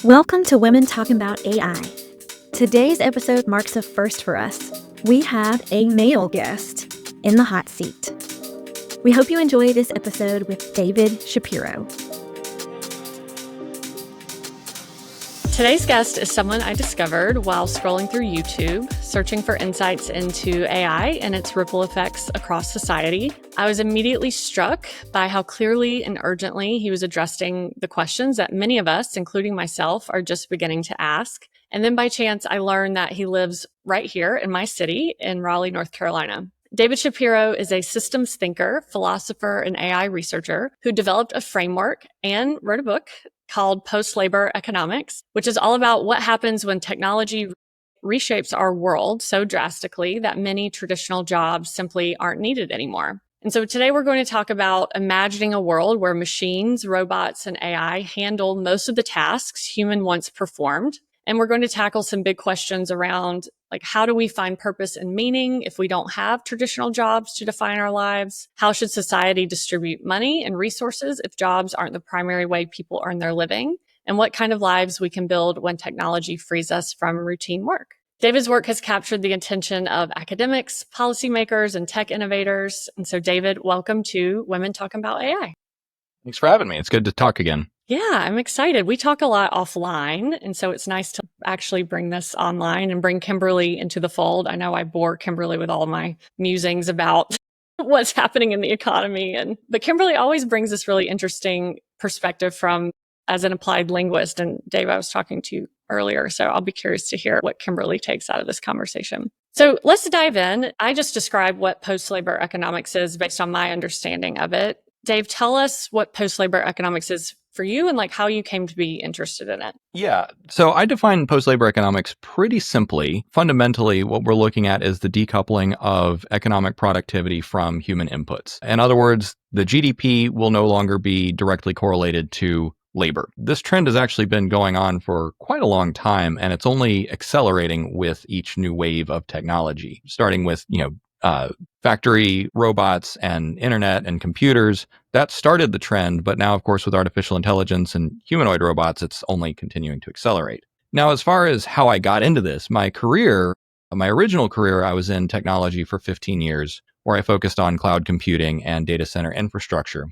Welcome to Women Talking About AI. Today's episode marks a first for us. We have a male guest in the hot seat. We hope you enjoy this episode with David Shapiro. Today's guest is someone I discovered while scrolling through YouTube, searching for insights into AI and its ripple effects across society. I was immediately struck by how clearly and urgently he was addressing the questions that many of us, including myself, are just beginning to ask. And then by chance, I learned that he lives right here in my city in Raleigh, North Carolina. David Shapiro is a systems thinker, philosopher, and AI researcher who developed a framework and wrote a book called Post-Labor Economics, which is all about what happens when technology reshapes our world so drastically that many traditional jobs simply aren't needed anymore. And so today we're going to talk about imagining a world where machines, robots, and AI handle most of the tasks human once performed. And we're going to tackle some big questions around, like, how do we find purpose and meaning if we don't have traditional jobs to define our lives? How should society distribute money and resources if jobs aren't the primary way people earn their living? And what kind of lives we can build when technology frees us from routine work? David's work has captured the attention of academics, policymakers, and tech innovators. And so, David, welcome to Women Talking About AI. Thanks for having me. It's good to talk again. Yeah, I'm excited. We talk a lot offline, and so it's nice to actually bring this online and bring Kimberly into the fold. I know I bore Kimberly with all my musings about what's happening in the economy, but Kimberly always brings this really interesting perspective from as an applied linguist. And Dave, I was talking to you earlier, so I'll be curious to hear what Kimberly takes out of this conversation. So let's dive in. I just described what post-labor economics is based on my understanding of it. Dave, tell us what post-labor economics is for you and how you came to be interested in it. Yeah. So I define post-labor economics pretty simply. Fundamentally, what we're looking at is the decoupling of economic productivity from human inputs. In other words, the GDP will no longer be directly correlated to labor. This trend has actually been going on for quite a long time, and it's only accelerating with each new wave of technology, starting with, factory robots and internet and computers. That started the trend, but now, of course, with artificial intelligence and humanoid robots, it's only continuing to accelerate. Now, as far as how I got into this, my original career, I was in technology for 15 years, where I focused on cloud computing and data center infrastructure.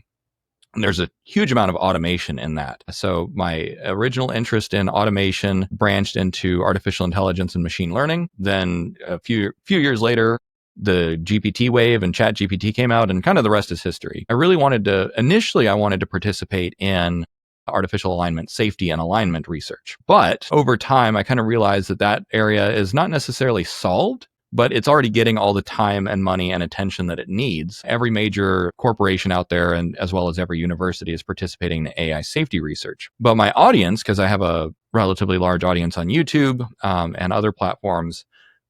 And there's a huge amount of automation in that. So my original interest in automation branched into artificial intelligence and machine learning. Then a few years later, the GPT wave and ChatGPT came out, and kind of the rest is history. Initially I wanted to participate in artificial alignment safety and alignment research. But over time, I kind of realized that area is not necessarily solved, but it's already getting all the time and money and attention that it needs. Every major corporation out there, and as well as every university, is participating in AI safety research. But my audience, because I have a relatively large audience on YouTube and other platforms,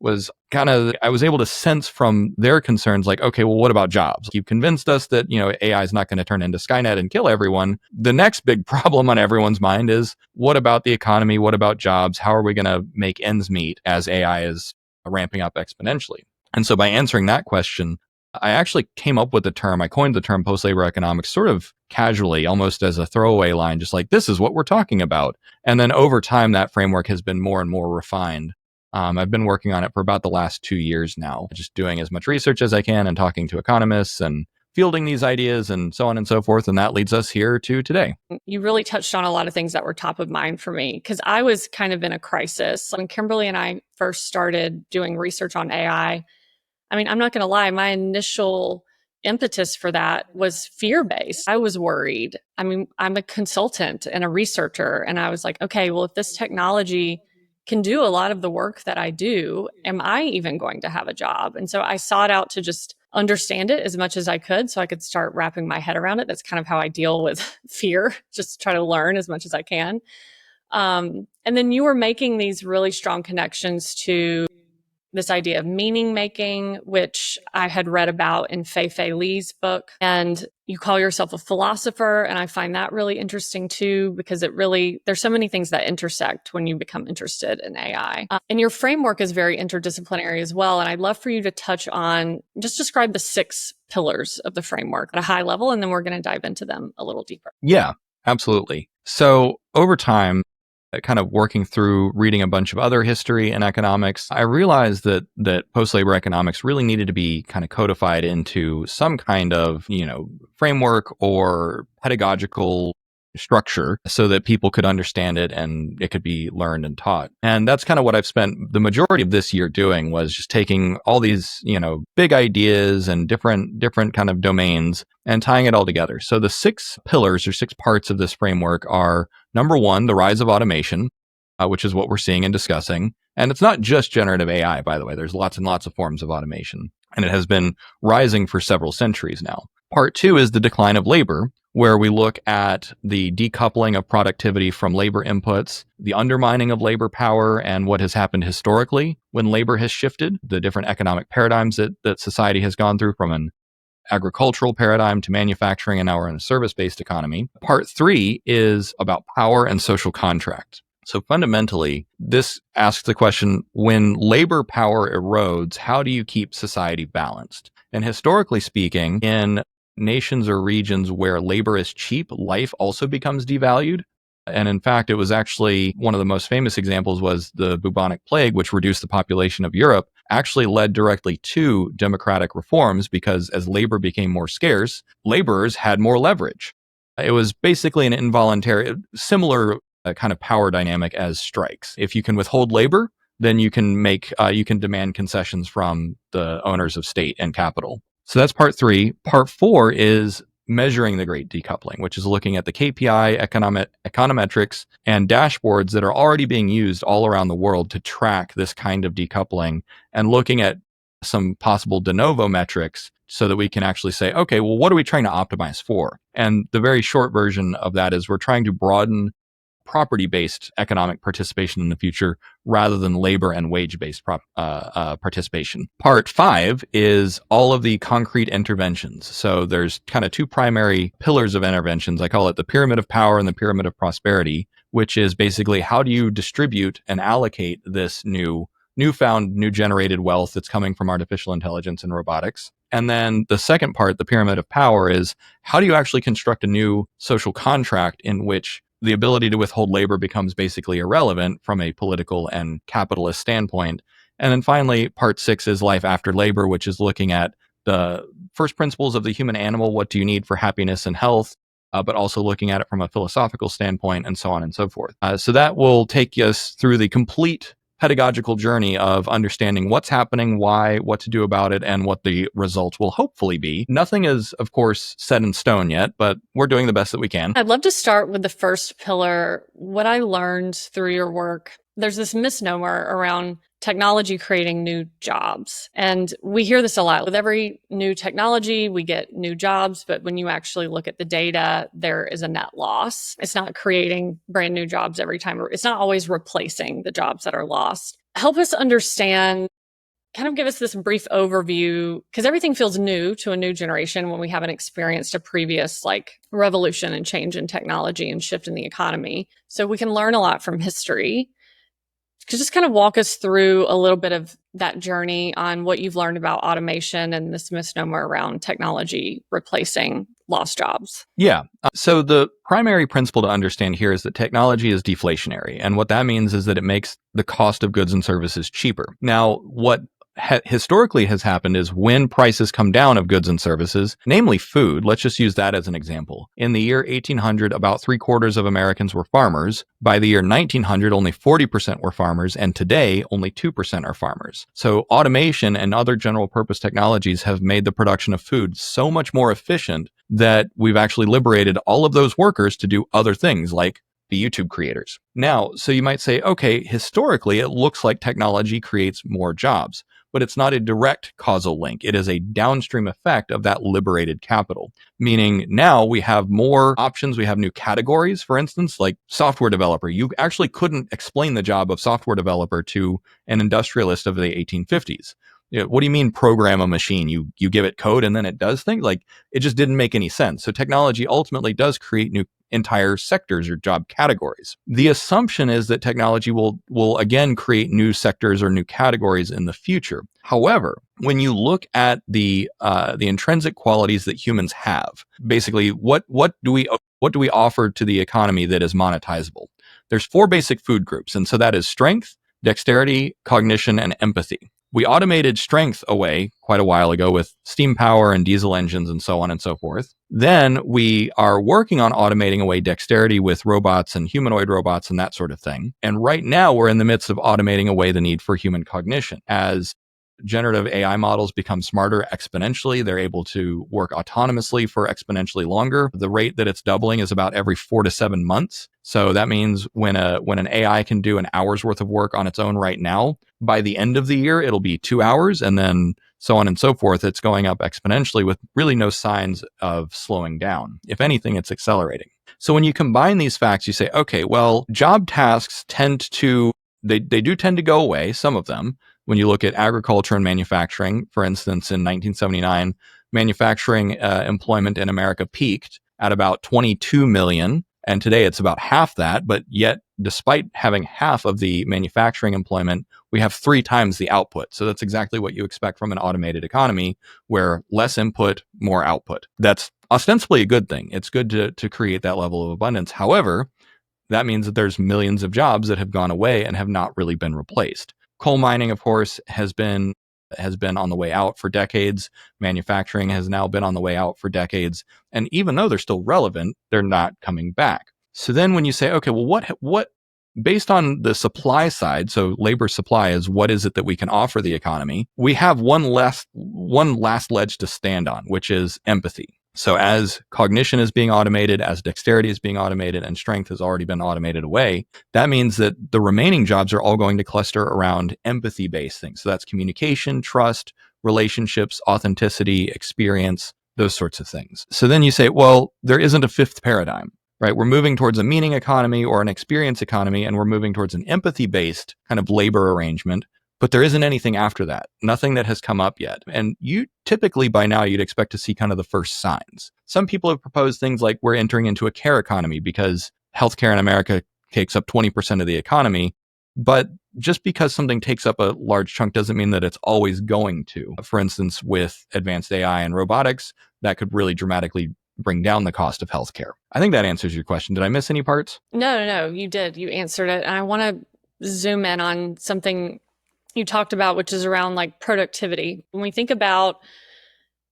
I was able to sense from their concerns, okay, well, what about jobs? You've convinced us that, AI is not going to turn into Skynet and kill everyone. The next big problem on everyone's mind is, what about the economy? What about jobs? How are we going to make ends meet as AI is ramping up exponentially? And so by answering that question, I actually came up with the term. I coined the term post-labor economics sort of casually, almost as a throwaway line, just like, this is what we're talking about. And then over time, that framework has been more and more refined. I've been working on it for about the last 2 years now, just doing as much research as I can and talking to economists and fielding these ideas and so on and so forth. And that leads us here to today. You really touched on a lot of things that were top of mind for me, because I was kind of in a crisis. When Kimberly and I first started doing research on AI, I'm not going to lie, my initial impetus for that was fear-based. I was worried. I'm a consultant and a researcher, and I was like, okay, well, if this technology can do a lot of the work that I do, am I even going to have a job? And so I sought out to just understand it as much as I could so I could start wrapping my head around it. That's kind of how I deal with fear, just try to learn as much as I can. And then you were making these really strong connections to this idea of meaning making, which I had read about in Fei Li's book. And you call yourself a philosopher. And I find that really interesting too, because there's so many things that intersect when you become interested in AI. And your framework is very interdisciplinary as well. And I'd love for you to touch on, just describe the 6 pillars of the framework at a high level, and then we're going to dive into them a little deeper. Yeah, absolutely. So over time, kind of working through reading a bunch of other history and economics, I realized that post-labor economics really needed to be kind of codified into some kind of, framework or pedagogical structure so that people could understand it and it could be learned and taught. And that's kind of what I've spent the majority of this year doing, was just taking all these, big ideas and different kind of domains and tying it all together. So the 6 pillars or 6 parts of this framework are: number 1, the rise of automation, which is what we're seeing and discussing. And it's not just generative AI, by the way. There's lots and lots of forms of automation, and it has been rising for several centuries now. Part 2 is the decline of labor, where we look at the decoupling of productivity from labor inputs, the undermining of labor power, and what has happened historically when labor has shifted, the different economic paradigms that society has gone through, from an agricultural paradigm to manufacturing, and now we're in a service-based economy. Part 3 is about power and social contract. So fundamentally, this asks the question, when labor power erodes, how do you keep society balanced? And historically speaking, in nations or regions where labor is cheap, life also becomes devalued. And in fact, it was actually one of the most famous examples was the bubonic plague, which reduced the population of Europe, actually led directly to democratic reforms, because as labor became more scarce, laborers had more leverage. It was basically an involuntary, similar kind of power dynamic as strikes. If you can withhold labor, then you can demand concessions from the owners of state and capital. So that's part 3. Part 4 is measuring the great decoupling, which is looking at the KPI, econometrics, and dashboards that are already being used all around the world to track this kind of decoupling, and looking at some possible de novo metrics so that we can actually say, okay, well, what are we trying to optimize for? And the very short version of that is we're trying to broaden property-based economic participation in the future rather than labor and wage-based participation. Part 5 is all of the concrete interventions. So there's kind of 2 primary pillars of interventions. I call it the pyramid of power and the pyramid of prosperity, which is basically how do you distribute and allocate this new generated wealth that's coming from artificial intelligence and robotics. And then the second part, the pyramid of power, is how do you actually construct a new social contract in which the ability to withhold labor becomes basically irrelevant from a political and capitalist standpoint. And then finally, part 6 is life after labor, which is looking at the first principles of the human animal. What do you need for happiness and health? But also looking at it from a philosophical standpoint, and so on and so forth. So that will take us through the complete pedagogical journey of understanding what's happening, why, what to do about it, and what the results will hopefully be. Nothing is, of course, set in stone yet, but we're doing the best that we can. I'd love to start with the first pillar. What I learned through your work, there's this misnomer around technology creating new jobs. And we hear this a lot. With every new technology, we get new jobs. But when you actually look at the data, there is a net loss. It's not creating brand new jobs every time. It's not always replacing the jobs that are lost. Help us understand, kind of give us this brief overview, because everything feels new to a new generation when we haven't experienced a previous revolution and change in technology and shift in the economy. So we can learn a lot from history. Could you just kind of walk us through a little bit of that journey on what you've learned about automation and this misnomer around technology replacing lost jobs? Yeah. So the primary principle to understand here is that technology is deflationary. And what that means is that it makes the cost of goods and services cheaper. Now, what historically has happened is when prices come down of goods and services, namely food, let's just use that as an example. In the year 1800, about 3/4 of Americans were farmers. By the year 1900, only 40% were farmers. And today, only 2% are farmers. So automation and other general purpose technologies have made the production of food so much more efficient that we've actually liberated all of those workers to do other things like be YouTube creators. Now, so you might say, okay, historically, it looks like technology creates more jobs, but it's not a direct causal link. It is a downstream effect of that liberated capital, meaning now we have more options. We have new categories, for instance, like software developer. You actually couldn't explain the job of software developer to an industrialist of the 1850s. What do you mean program a machine? You give it code and then it does things? It just didn't make any sense. So technology ultimately does create new entire sectors or job categories. The assumption is that technology will again create new sectors or new categories in the future. However, when you look at the intrinsic qualities that humans have, basically what do we offer to the economy that is monetizable? there's 4 basic food groups. And so that is strength, dexterity, cognition, and empathy. We automated strength away quite a while ago with steam power and diesel engines and so on and so forth. Then we are working on automating away dexterity with robots and humanoid robots and that sort of thing. And right now we're in the midst of automating away the need for human cognition. As generative AI models become smarter exponentially, they're able to work autonomously for exponentially longer. The rate that it's doubling is about every 4 to 7 months. So that means when an AI can do an hour's worth of work on its own right now, by the end of the year, it'll be 2 hours, and then so on and so forth. It's going up exponentially with really no signs of slowing down. If anything, it's accelerating. So when you combine these facts, you say, okay, well, job tasks they do tend to go away, some of them. When you look at agriculture and manufacturing, for instance, in 1979, manufacturing employment in America peaked at about 22 million. And today it's about half that. But yet, despite having half of the manufacturing employment, we have 3 times the output. So that's exactly what you expect from an automated economy, where less input, more output. That's ostensibly a good thing. It's good to create that level of abundance. However, that means that there's millions of jobs that have gone away and have not really been replaced. Coal mining, of course, has been on the way out for decades. Manufacturing has now been on the way out for decades. And even though they're still relevant, they're not coming back. So then when you say, okay, well, what based on the supply side, so labor supply is what is it that we can offer the economy, we have one last ledge to stand on, which is empathy. So as cognition is being automated, as dexterity is being automated, and strength has already been automated away, that means that the remaining jobs are all going to cluster around empathy-based things. So that's communication, trust, relationships, authenticity, experience, those sorts of things. So then you say, well, there isn't a fifth paradigm, right? We're moving towards a meaning economy or an experience economy, and we're moving towards an empathy-based kind of labor arrangement. But there isn't anything after that, nothing that has come up yet. And you typically by now, you'd expect to see kind of the first signs. Some people have proposed things like we're entering into a care economy because healthcare in America takes up 20% of the economy. But just because something takes up a large chunk doesn't mean that it's always going to. For instance, with advanced AI and robotics, that could really dramatically bring down the cost of healthcare. I think that answers your question. Did I miss any parts? No, you did. You answered it. And I want to zoom in on something you talked about, which is around like productivity. When we think about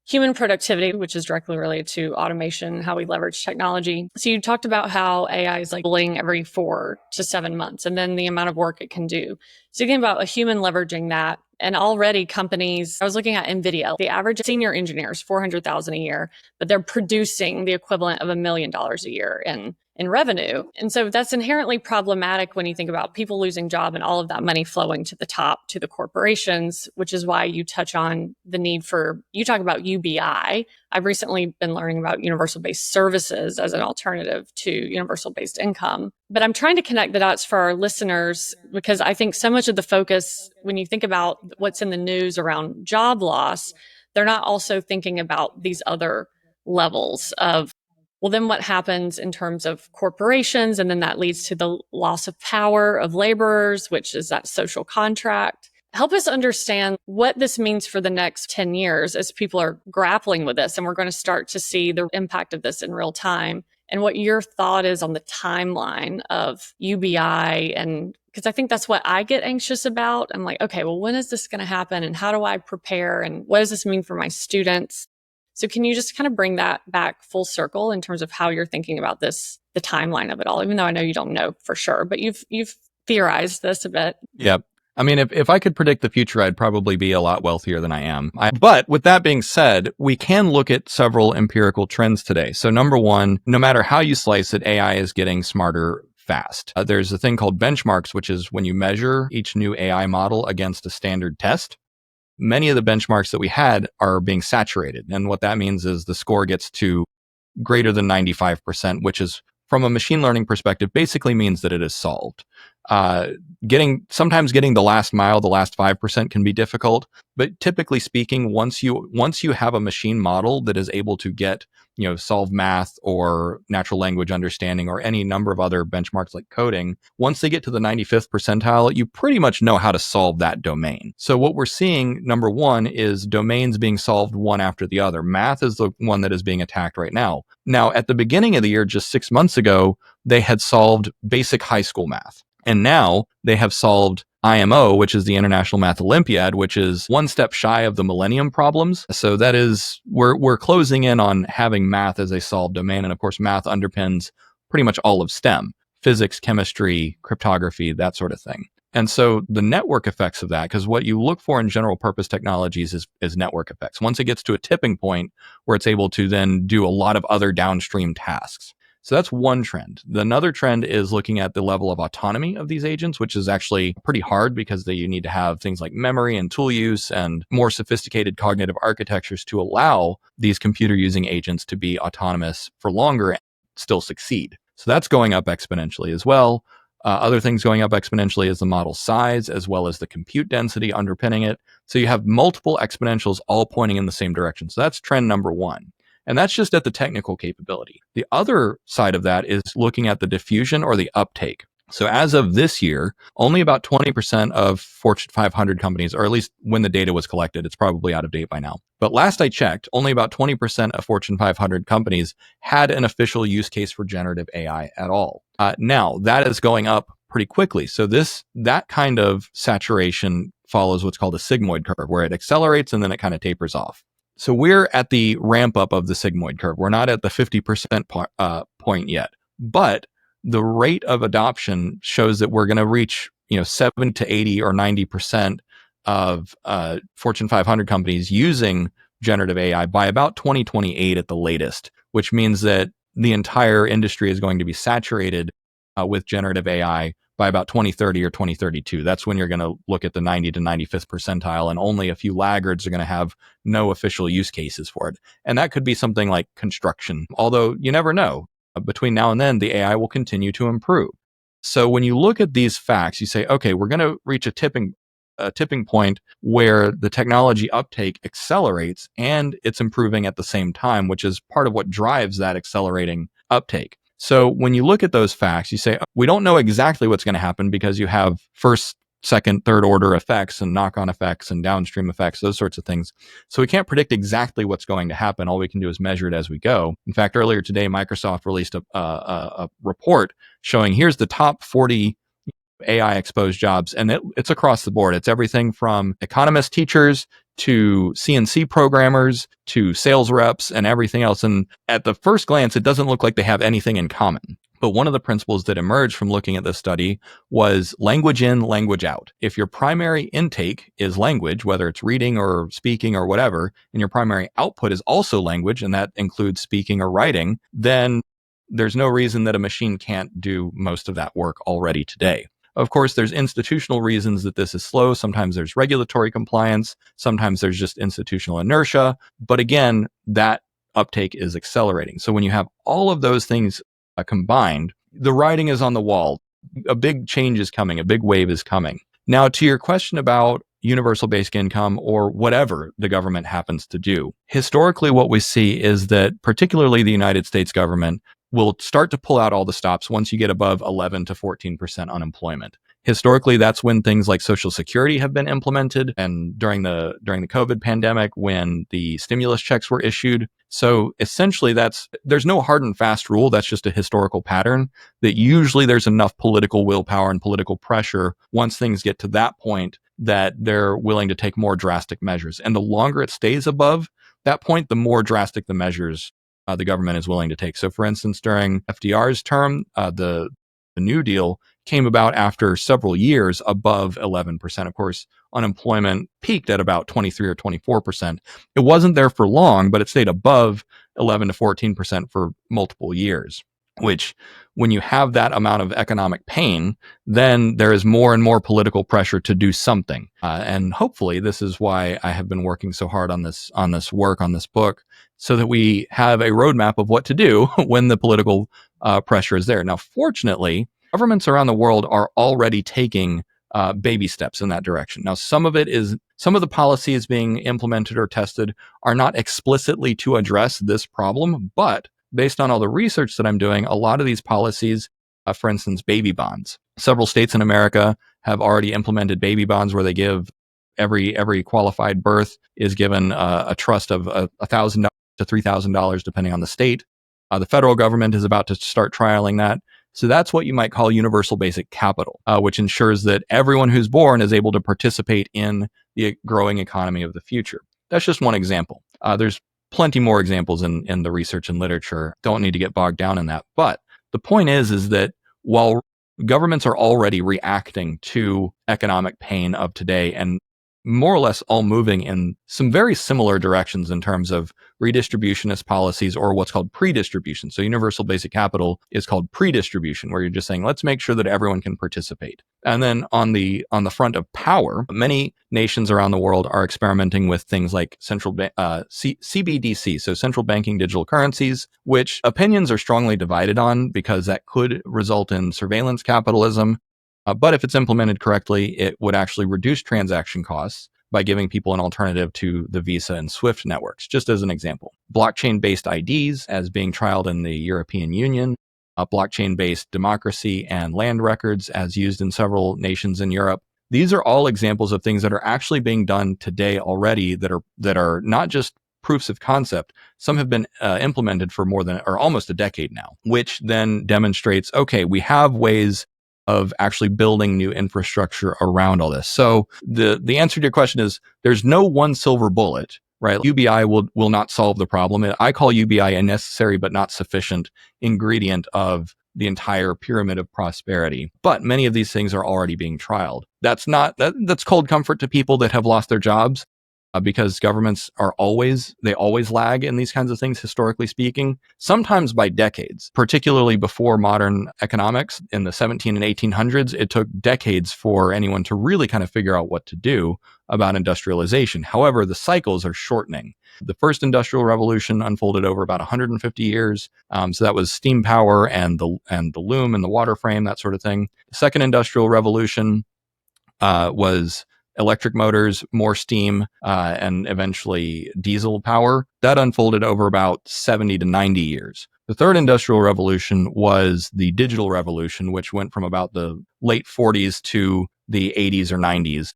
human productivity, which is directly related to automation, how we leverage technology. So you talked about how AI is like doubling every 4 to 7 months, and then the amount of work it can do. So thinking about a human leveraging that, and already companies, I was looking at NVIDIA, the average senior engineer is $400,000 a year, but they're producing the equivalent of $1 million a year in revenue. And so that's inherently problematic when you think about people losing job and all of that money flowing to the top, to the corporations, which is why you touch on the need for, you talk about UBI. I've recently been learning about universal-based services as an alternative to universal-based income. But I'm trying to connect the dots for our listeners because I think so much of the focus, when you think about what's in the news around job loss, they're not also thinking about these other levels of, well, then what happens in terms of corporations? And then that leads to the loss of power of laborers, which is that social contract. Help us understand what this means for the next 10 years as people are grappling with this. And we're going to start to see the impact of this in real time, and what your thought is on the timeline of UBI. And because I think that's what I get anxious about. I'm like, okay, well, when is this going to happen? And how do I prepare? And what does this mean for my students? So can you just kind of bring that back full circle in terms of how you're thinking about this, the timeline of it all, even though I know you don't know for sure, but you've theorized this a bit. Yep. I mean, if I could predict the future, I'd probably be a lot wealthier than I am. But with that being said, we can look at several empirical trends today. So number one, no matter how you slice it, AI is getting smarter fast. There's a thing called benchmarks, which is when you measure each new AI model against a standard test. Many of the benchmarks that we had are being saturated. And what that means is the score gets to greater than 95%, which is, from a machine learning perspective, basically means that it is solved. Sometimes getting the last mile, the last 5% can be difficult, but typically speaking, once you have a machine model that is able to get, solve math or natural language understanding or any number of other benchmarks like coding, once they get to the 95th percentile, you pretty much know how to solve that domain. So what we're seeing, number one, is domains being solved one after the other. Math is the one that is being attacked right now. Now, at the beginning of the year, just 6 months ago, they had solved basic high school math. And now they have solved IMO, which is the International Math Olympiad, which is one step shy of the Millennium Problems. So that is, we're closing in on having math as a solved domain. And of course, math underpins pretty much all of STEM: physics, chemistry, cryptography, that sort of thing. And so the network effects of that, because what you look for in general purpose technologies is network effects. Once it gets to a tipping point where it's able to then do a lot of other downstream tasks. So that's one trend. Another trend is looking at the level of autonomy of these agents, which is actually pretty hard because you need to have things like memory and tool use and more sophisticated cognitive architectures to allow these computer using agents to be autonomous for longer and still succeed. So that's going up exponentially as well. Other things going up exponentially is the model size as well as the compute density underpinning it. So you have multiple exponentials all pointing in the same direction. So that's trend number one. And that's just at the technical capability. The other side of that is looking at the diffusion or the uptake. So as of this year, only about 20% of Fortune 500 companies, or at least when the data was collected, it's probably out of date by now. But last I checked, only about 20% of Fortune 500 companies had an official use case for generative AI at all. Now, that is going up pretty quickly. So that kind of saturation follows what's called a sigmoid curve, where it accelerates and then it kind of tapers off. So we're at the ramp up of the sigmoid curve. We're not at the 50% point yet, but the rate of adoption shows that we're going to reach, 70 to 80 or 90% of Fortune 500 companies using generative AI by about 2028 at the latest, which means that the entire industry is going to be saturated with generative AI by about 2030 or 2032. That's when you're going to look at the 90 to 95th percentile, and only a few laggards are going to have no official use cases for it. And that could be something like construction, although you never know. Between now and then, the AI will continue to improve. So when you look at these facts, you say, okay, we're going to reach a tipping point where the technology uptake accelerates and it's improving at the same time, which is part of what drives that accelerating uptake. So when you look at those facts, you say, we don't know exactly what's going to happen because you have first, second, third order effects and knock-on effects and downstream effects, those sorts of things. So we can't predict exactly what's going to happen. All we can do is measure it as we go. In fact, earlier today, Microsoft released a report showing here's the top 40 AI exposed jobs, and it's across the board. It's everything from economist teachers to CNC programmers to sales reps and everything else. And at the first glance, it doesn't look like they have anything in common. But one of the principles that emerged from looking at this study was language in, language out. If your primary intake is language, whether it's reading or speaking or whatever, and your primary output is also language, and that includes speaking or writing, then there's no reason that a machine can't do most of that work already today. Of course, there's institutional reasons that this is slow. Sometimes there's regulatory compliance. Sometimes there's just institutional inertia. But again, that uptake is accelerating. So when you have all of those things combined, the writing is on the wall. A big change is coming. A big wave is coming. Now, to your question about universal basic income or whatever the government happens to do, historically, what we see is that particularly the United States government will start to pull out all the stops once you get above 11 to 14% unemployment. Historically, that's when things like Social Security have been implemented, and during the COVID pandemic, when the stimulus checks were issued. So essentially, there's no hard and fast rule. That's just a historical pattern that usually there's enough political willpower and political pressure once things get to that point that they're willing to take more drastic measures. And the longer it stays above that point, the more drastic the measures the government is willing to take. So for instance, during FDR's term, the New Deal came about after several years above 11%. Of course, unemployment peaked at about 23 or 24%. It wasn't there for long, but it stayed above 11 to 14% for multiple years, which when you have that amount of economic pain, then there is more and more political pressure to do something. And hopefully this is why I have been working so hard on this work, on this book, so that we have a roadmap of what to do when the political pressure is there. Now, fortunately, governments around the world are already taking baby steps in that direction. Now, some of the policies being implemented or tested are not explicitly to address this problem, but based on all the research that I'm doing, a lot of these policies, for instance, baby bonds. Several states in America have already implemented baby bonds where they give every qualified birth is given a trust of $1,000 to $3,000 depending on the state. The federal government is about to start trialing that. So that's what you might call universal basic capital, which ensures that everyone who's born is able to participate in the growing economy of the future. That's just one example. There's plenty more examples in the research and literature. Don't need to get bogged down in that. But the point is that while governments are already reacting to economic pain of today and more or less all moving in some very similar directions in terms of redistributionist policies or what's called pre-distribution. So universal basic capital is called pre-distribution, where you're just saying, let's make sure that everyone can participate. And then on the front of power, many nations around the world are experimenting with things like CBDC, so central banking digital currencies, which opinions are strongly divided on because that could result in surveillance capitalism. But if it's implemented correctly, it would actually reduce transaction costs by giving people an alternative to the Visa and SWIFT networks, just as an example. Blockchain-based IDs as being trialed in the European Union, blockchain-based democracy and land records as used in several nations in Europe. These are all examples of things that are actually being done today already that are not just proofs of concept. Some have been implemented for more than or almost a decade now, which then demonstrates, okay, we have ways of actually building new infrastructure around all this. So the answer to your question is there's no one silver bullet, right? UBI will not solve the problem. I call UBI a necessary but not sufficient ingredient of the entire pyramid of prosperity. But many of these things are already being trialed. That's cold comfort to people that have lost their jobs. Because governments always lag in these kinds of things, historically speaking, sometimes by decades, particularly before modern economics in the 17 and 1800s. It took decades for anyone to really kind of figure out what to do about industrialization. However, the cycles are shortening. The first industrial revolution unfolded over about 150 years. So that was steam power and the loom and the water frame, that sort of thing. The second industrial revolution was electric motors, more steam, and eventually diesel power. That unfolded over about 70 to 90 years. The third industrial revolution was the digital revolution, which went from about the late 40s to the 80s or 90s,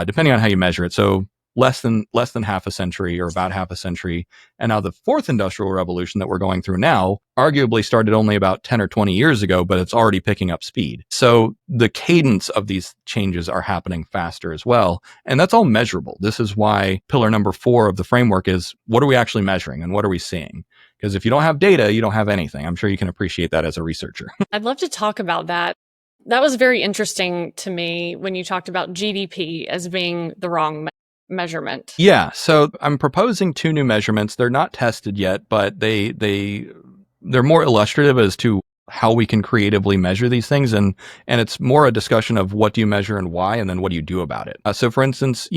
depending on how you measure it. So less than half a century or about half a century. And now the fourth industrial revolution that we're going through now arguably started only about 10 or 20 years ago, but it's already picking up speed. So the cadence of these changes are happening faster as well. And that's all measurable. This is why pillar number 4 of the framework is, what are we actually measuring and what are we seeing? Because if you don't have data, you don't have anything. I'm sure you can appreciate that as a researcher. I'd love to talk about that. That was very interesting to me when you talked about GDP as being the wrong measurement. Yeah, so I'm proposing 2 new measurements. They're not tested yet, but they're more illustrative as to how we can creatively measure these things, and it's more a discussion of what do you measure and why, and then what do you do about it. So, for instance,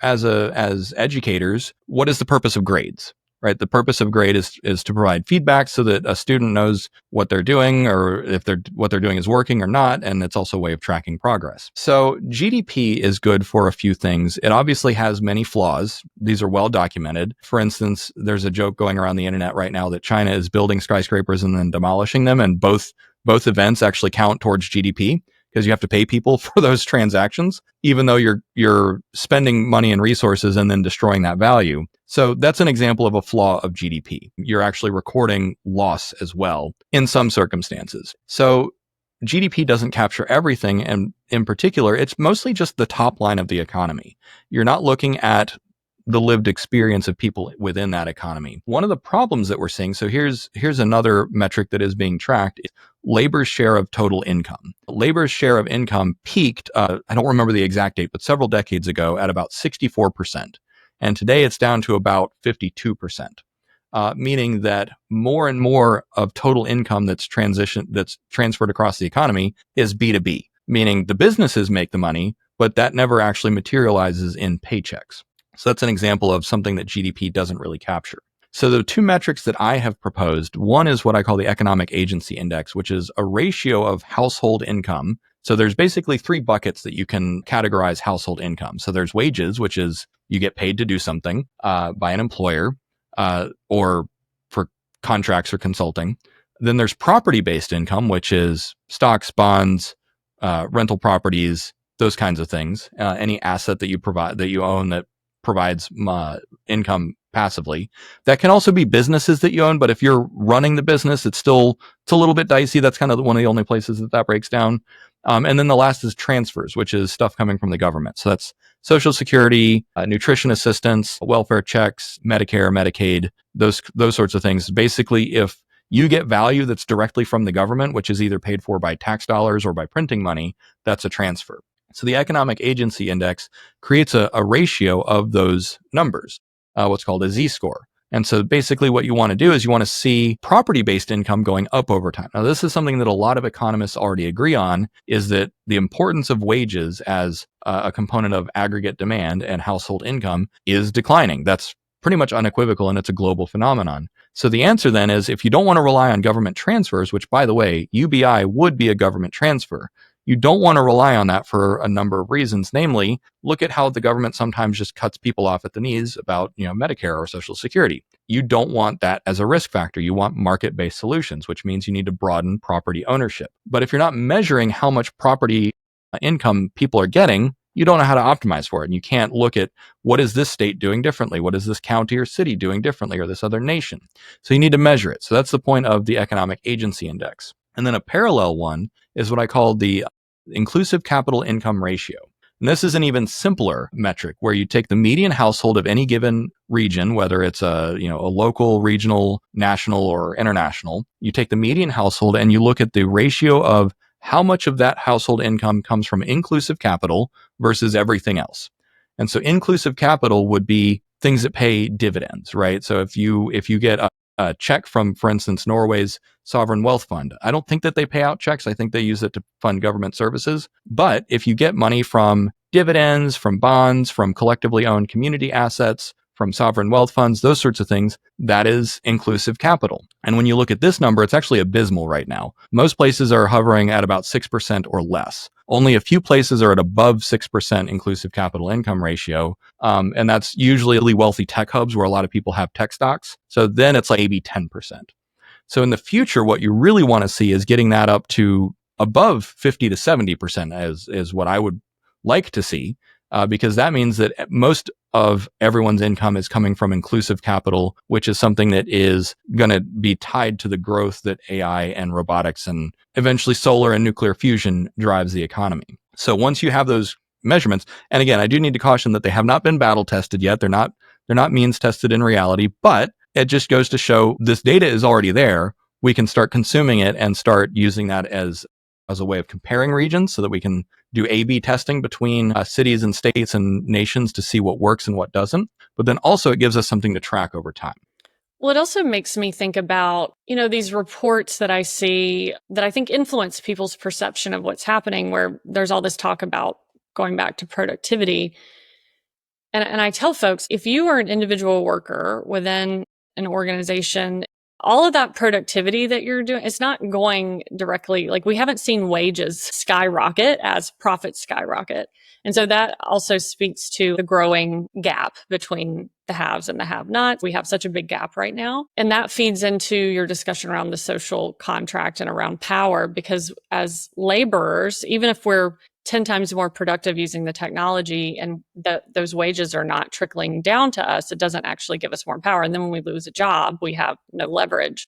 as educators, what is the purpose of grades? Right, the purpose of grade is to provide feedback so that a student knows what they're doing, or if what they're doing is working or not, and it's also a way of tracking progress. So GDP is good for a few things. It obviously has many flaws. These are well documented. For instance, there's a joke going around the internet right now that China is building skyscrapers and then demolishing them, and both events actually count towards GDP, because you have to pay people for those transactions, even though you're spending money and resources and then destroying that value. So that's an example of a flaw of GDP. You're actually recording loss as well in some circumstances. So GDP doesn't capture everything, and in particular, it's mostly just the top line of the economy. You're not looking at the lived experience of people within that economy. One of the problems that we're seeing, so here's another metric that is being tracked, is labor's share of total income. Labor's share of income peaked, I don't remember the exact date, but several decades ago at about 64%. And today it's down to about 52%, meaning that more and more of total income that's transferred across the economy is B2B, meaning the businesses make the money, but that never actually materializes in paychecks. So that's an example of something that GDP doesn't really capture. So the 2 metrics that I have proposed, one is what I call the Economic Agency Index, which is a ratio of household income. So there's basically 3 buckets that you can categorize household income. So there's wages, which is you get paid to do something by an employer or for contracts or consulting. Then there's property-based income, which is stocks, bonds, rental properties, those kinds of things. Any asset that you own that provides income passively. That can also be businesses that you own, but if you're running the business, it's a little bit dicey. That's kind of one of the only places that breaks down. And then the last is transfers, which is stuff coming from the government. So that's Social Security, nutrition assistance, welfare checks, Medicare, Medicaid, those sorts of things. Basically, if you get value that's directly from the government, which is either paid for by tax dollars or by printing money, that's a transfer. So the Economic Agency Index creates a ratio of those numbers, what's called a Z-score. And so basically what you want to do is you want to see property-based income going up over time. Now, this is something that a lot of economists already agree on, is that the importance of wages as a component of aggregate demand and household income is declining. That's pretty much unequivocal, and it's a global phenomenon. So the answer then is, if you don't want to rely on government transfers, which, by the way, UBI would be a government transfer, you don't want to rely on that for a number of reasons. Namely, look at how the government sometimes just cuts people off at the knees about, Medicare or Social Security. You don't want that as a risk factor. You want market-based solutions, which means you need to broaden property ownership. But if you're not measuring how much property income people are getting, you don't know how to optimize for it. And you can't look at, what is this state doing differently? What is this county or city doing differently, or this other nation? So you need to measure it. So that's the point of the Economic Agency Index. And then a parallel one is what I call the inclusive capital income ratio. And this is an even simpler metric, where you take the median household of any given region, whether it's a local, regional, national, or international. You take the median household and you look at the ratio of how much of that household income comes from inclusive capital versus everything else. And so inclusive capital would be things that pay dividends, right? So if you get a check from, for instance, Norway's sovereign wealth fund, I don't think that they pay out checks. I think they use it to fund government services. But if you get money from dividends, from bonds, from collectively owned community assets, from sovereign wealth funds, those sorts of things, that is inclusive capital. And when you look at this number, it's actually abysmal right now. Most places are hovering at about 6% or less. Only a few places are at above 6% inclusive capital income ratio. And that's usually really wealthy tech hubs where a lot of people have tech stocks. So then it's like maybe 10%. So in the future, what you really want to see is getting that up to above 50 to 70% is what I would like to see, because that means that most of everyone's income is coming from inclusive capital, which is something that is going to be tied to the growth that AI and robotics and eventually solar and nuclear fusion drives the economy. So once you have those measurements, and again, I do need to caution that they have not been battle tested yet. They're not means tested in reality, but it just goes to show this data is already there. We can start consuming it and start using that as a way of comparing regions, so that we can do A/B testing between cities and states and nations to see what works and what doesn't. But then also it gives us something to track over time. Well, it also makes me think about, these reports that I see that I think influence people's perception of what's happening, where there's all this talk about going back to productivity. And I tell folks, if you are an individual worker within an organization, all of that productivity that you're doing, it's not going directly, like, we haven't seen wages skyrocket as profits skyrocket. And so that also speaks to the growing gap between the haves and the have-nots. We have such a big gap right now. And that feeds into your discussion around the social contract and around power, because as laborers, even if we're 10 times more productive using the technology and those wages are not trickling down to us, it doesn't actually give us more power. And then when we lose a job, we have no leverage.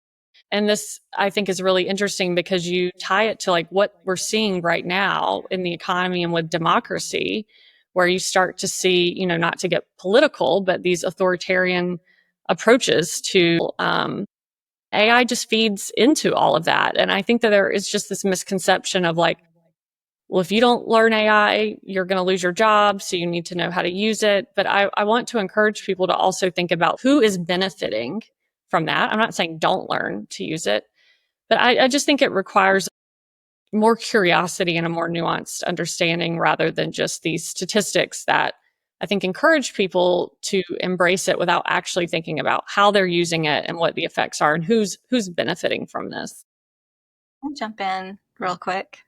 And this, I think, is really interesting, because you tie it to like what we're seeing right now in the economy and with democracy, where you start to see, not to get political, but these authoritarian approaches to AI just feeds into all of that. And I think that there is just this misconception of like, well, if you don't learn AI, you're going to lose your job. So you need to know how to use it. But I want to encourage people to also think about who is benefiting from that. I'm not saying don't learn to use it, but I just think it requires more curiosity and a more nuanced understanding, rather than just these statistics that I think encourage people to embrace it without actually thinking about how they're using it and what the effects are and who's benefiting from this. I'll jump in real quick.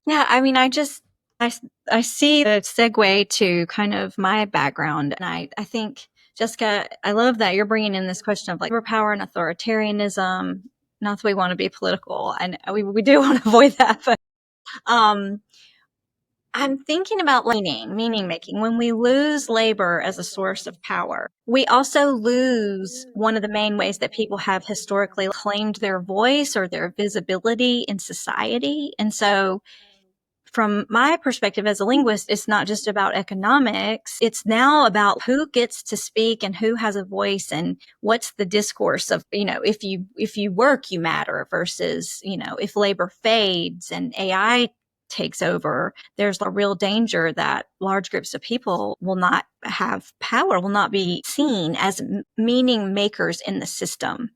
Yeah, I mean, I see the segue to kind of my background. And I think, Jessica, I love that you're bringing in this question of like power and authoritarianism. Not that we want to be political, and we do want to avoid that, but I'm thinking about meaning making. When we lose labor as a source of power, we also lose one of the main ways that people have historically claimed their voice or their visibility in society. And so from my perspective as a linguist, it's not just about economics. It's now about who gets to speak and who has a voice and what's the discourse of, if you work, you matter versus, if labor fades and AI takes over, there's a real danger that large groups of people will not have power, will not be seen as meaning makers in the system.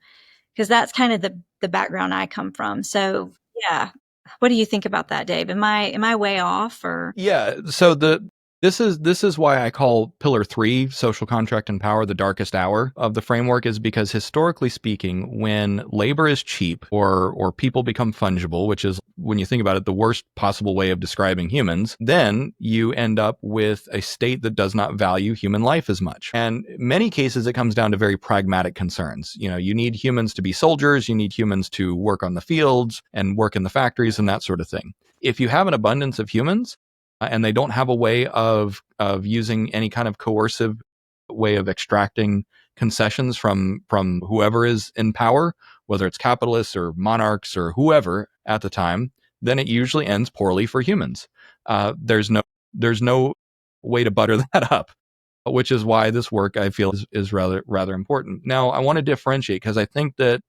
Because that's kind of the background I come from. So yeah, what do you think about that, Dave? Am I way off or? Yeah. So this is why I call pillar 3, social contract and power, the darkest hour of the framework, is because historically speaking, when labor is cheap or people become fungible, which is, when you think about it, the worst possible way of describing humans, then you end up with a state that does not value human life as much. And in many cases, it comes down to very pragmatic concerns. You need humans to be soldiers, you need humans to work on the fields and work in the factories and that sort of thing. If you have an abundance of humans, and they don't have a way of using any kind of coercive way of extracting concessions from whoever is in power, whether it's capitalists or monarchs or whoever at the time, then it usually ends poorly for humans. There's no way to butter that up, which is why this work, I feel, is rather important. Now, I want to differentiate, because I think that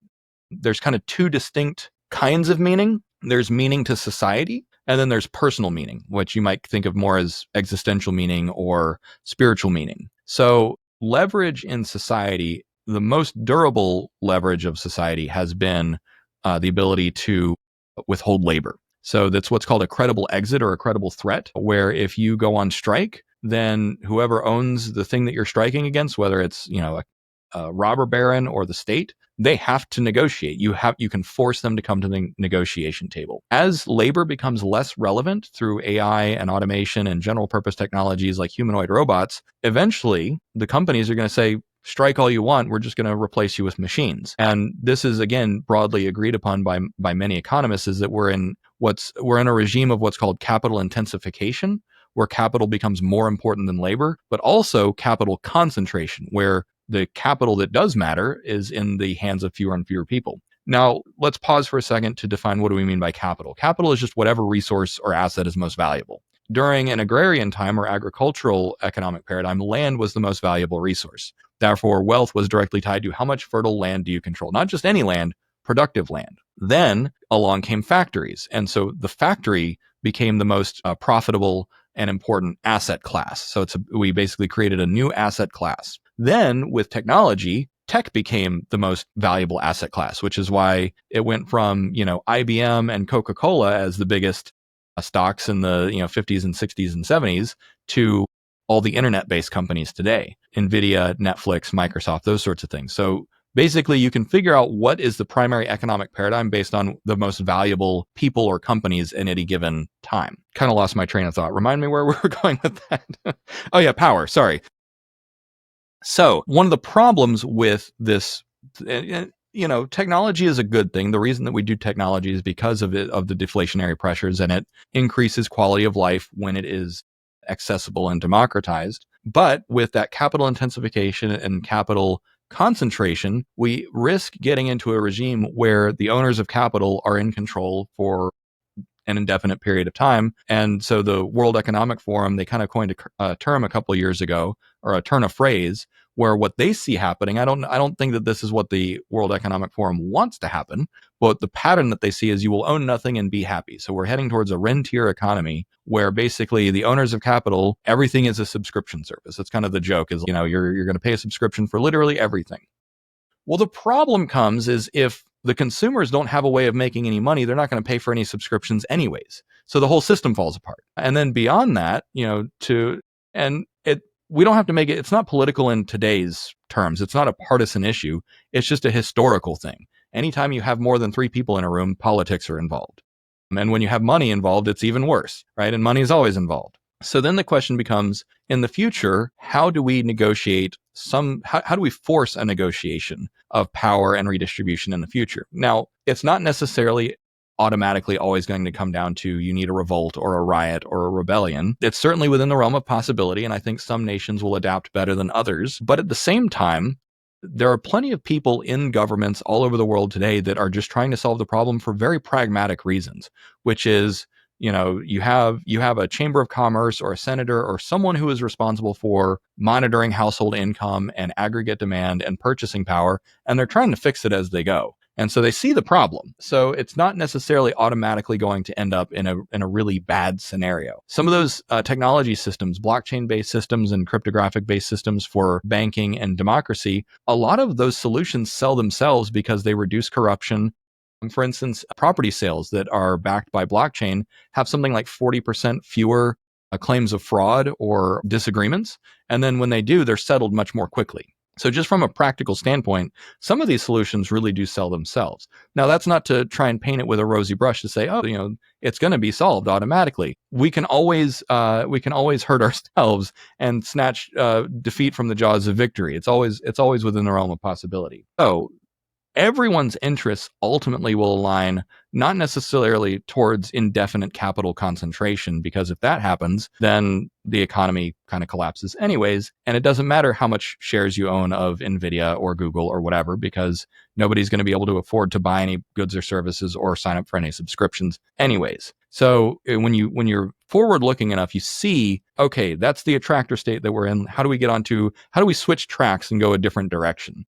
there's kind of two distinct kinds of meaning. There's meaning to society, and then there's personal meaning, which you might think of more as existential meaning or spiritual meaning. So leverage in society, the most durable leverage of society has been the ability to withhold labor. So that's what's called a credible exit or a credible threat, where if you go on strike, then whoever owns the thing that you're striking against, whether it's a robber baron or the state, they have to negotiate. You can force them to come to the negotiation table. As labor becomes less relevant through AI and automation and general purpose technologies like humanoid robots, eventually the companies are going to say, strike all you want, we're just going to replace you with machines. And this is, again, broadly agreed upon by many economists, is that we're in a regime of what's called capital intensification, where capital becomes more important than labor, but also capital concentration, where the capital that does matter is in the hands of fewer and fewer people. Now, let's pause for a second to define, what do we mean by capital? Capital is just whatever resource or asset is most valuable. During an agrarian time or agricultural economic paradigm, land was the most valuable resource. Therefore, wealth was directly tied to how much fertile land do you control? Not just any land, productive land. Then along came factories. And so the factory became the most profitable and important asset class. So we basically created a new asset class. Then with technology, tech became the most valuable asset class, which is why it went from, IBM and Coca-Cola as the biggest stocks in the 50s and 60s and 70s to all the internet-based companies today, NVIDIA, Netflix, Microsoft, those sorts of things. So basically, you can figure out what is the primary economic paradigm based on the most valuable people or companies in any given time. Kind of lost my train of thought. Remind me where we were going with that. Oh yeah, power. Sorry. So one of the problems with this, technology is a good thing. The reason that we do technology is because of the deflationary pressures, and it increases quality of life when it is accessible and democratized. But with that capital intensification and capital concentration, we risk getting into a regime where the owners of capital are in control for an indefinite period of time. And so the World Economic Forum, they kind of coined a term a couple of years ago, or a turn of phrase, where what they see happening, I don't think that this is what the World Economic Forum wants to happen, but the pattern that they see is you will own nothing and be happy. So we're heading towards a rentier economy where basically the owners of capital, everything is a subscription service. That's kind of the joke, is, you're going to pay a subscription for literally everything. Well, the problem comes is if the consumers don't have a way of making any money, they're not going to pay for any subscriptions anyways. So the whole system falls apart. And then beyond that, we don't have to make it, it's not political in today's terms. It's not a partisan issue. It's just a historical thing. Anytime you have more than 3 people in a room, politics are involved. And when you have money involved, it's even worse, right? And money is always involved. So then the question becomes, in the future, how do we negotiate how do we force a negotiation of power and redistribution in the future? Now, it's not necessarily automatically always going to come down to you need a revolt or a riot or a rebellion. It's certainly within the realm of possibility, and I think some nations will adapt better than others. But at the same time, there are plenty of people in governments all over the world today that are just trying to solve the problem for very pragmatic reasons, which is, you have a chamber of commerce or a senator or someone who is responsible for monitoring household income and aggregate demand and purchasing power, and they're trying to fix it as they go. And so they see the problem. So it's not necessarily automatically going to end up in a really bad scenario. Some of those technology systems, blockchain-based systems and cryptographic-based systems for banking and democracy, a lot of those solutions sell themselves because they reduce corruption. For instance, property sales that are backed by blockchain have something like 40% fewer claims of fraud or disagreements. And then when they do, they're settled much more quickly. So just from a practical standpoint, some of these solutions really do sell themselves. Now, that's not to try and paint it with a rosy brush to say, it's going to be solved automatically. We can always hurt ourselves and snatch defeat from the jaws of victory. It's always within the realm of possibility. So everyone's interests ultimately will align not necessarily towards indefinite capital concentration, because if that happens, then the economy kind of collapses anyways. And it doesn't matter how much shares you own of NVIDIA or Google or whatever, because nobody's going to be able to afford to buy any goods or services or sign up for any subscriptions anyways. So when you're forward looking enough, you see, okay, that's the attractor state that we're in. How do we switch tracks and go a different direction?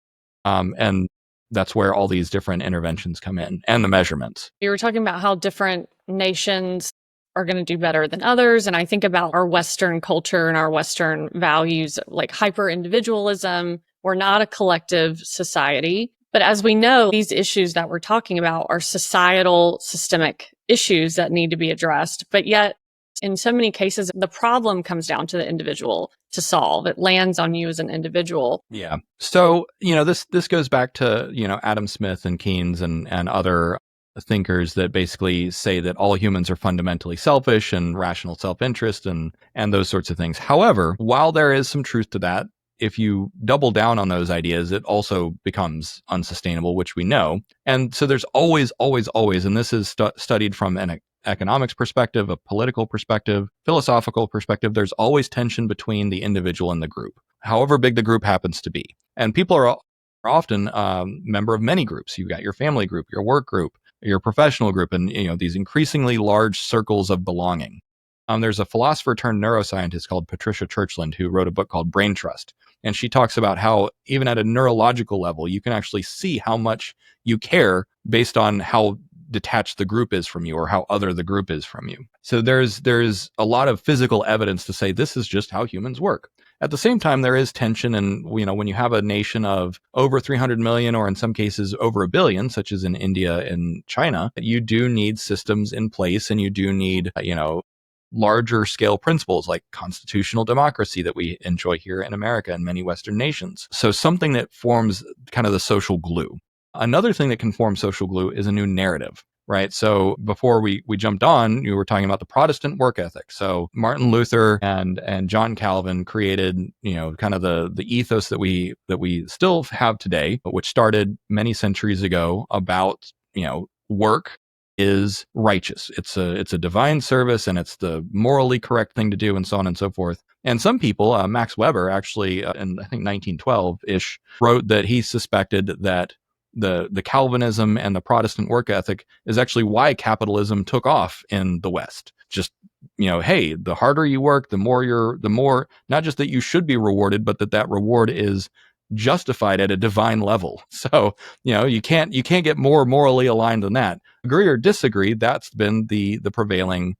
And that's where all these different interventions come in, and the measurements. You were talking about how different nations are going to do better than others. And I think about our Western culture and our Western values, like hyper individualism. We're not a collective society. But as we know, these issues that we're talking about are societal, systemic issues that need to be addressed. But yet, in so many cases, the problem comes down to the individual to solve. It lands on you as an individual. Yeah. So, this goes back to, Adam Smith and Keynes and other thinkers that basically say that all humans are fundamentally selfish and rational self-interest and those sorts of things. However, while there is some truth to that, if you double down on those ideas, it also becomes unsustainable, which we know. And so there's always, and this is studied from an economics perspective, a political perspective, philosophical perspective, there's always tension between the individual and the group, however big the group happens to be. And people are often member of many groups. You've got your family group, your work group, your professional group, and these increasingly large circles of belonging. There's a philosopher turned neuroscientist called Patricia Churchland who wrote a book called Brain Trust. And she talks about how even at a neurological level, you can actually see how much you care based on how detached the group is from you or how other the group is from you. So there's a lot of physical evidence to say this is just how humans work. At the same time, there is tension, and when you have a nation of over 300 million, or in some cases over 1 billion, such as in India and China, you do need systems in place, and you do need larger scale principles like constitutional democracy that we enjoy here in America and many Western nations. So something that forms kind of the social glue. Another thing that can form social glue is a new narrative, right? So before we jumped on, you were talking about the Protestant work ethic. So Martin Luther and John Calvin created, kind of the ethos that we still have today, but which started many centuries ago about, work is righteous. It's a divine service, and it's the morally correct thing to do, and so on and so forth. And some people, Max Weber actually, in I think 1912-ish, wrote that he suspected that the Calvinism and the Protestant work ethic is actually why capitalism took off in the West. Just, hey, the harder you work, the more, not just that you should be rewarded, but that reward is justified at a divine level. So, you can't get more morally aligned than that. Agree or disagree, that's been the prevailing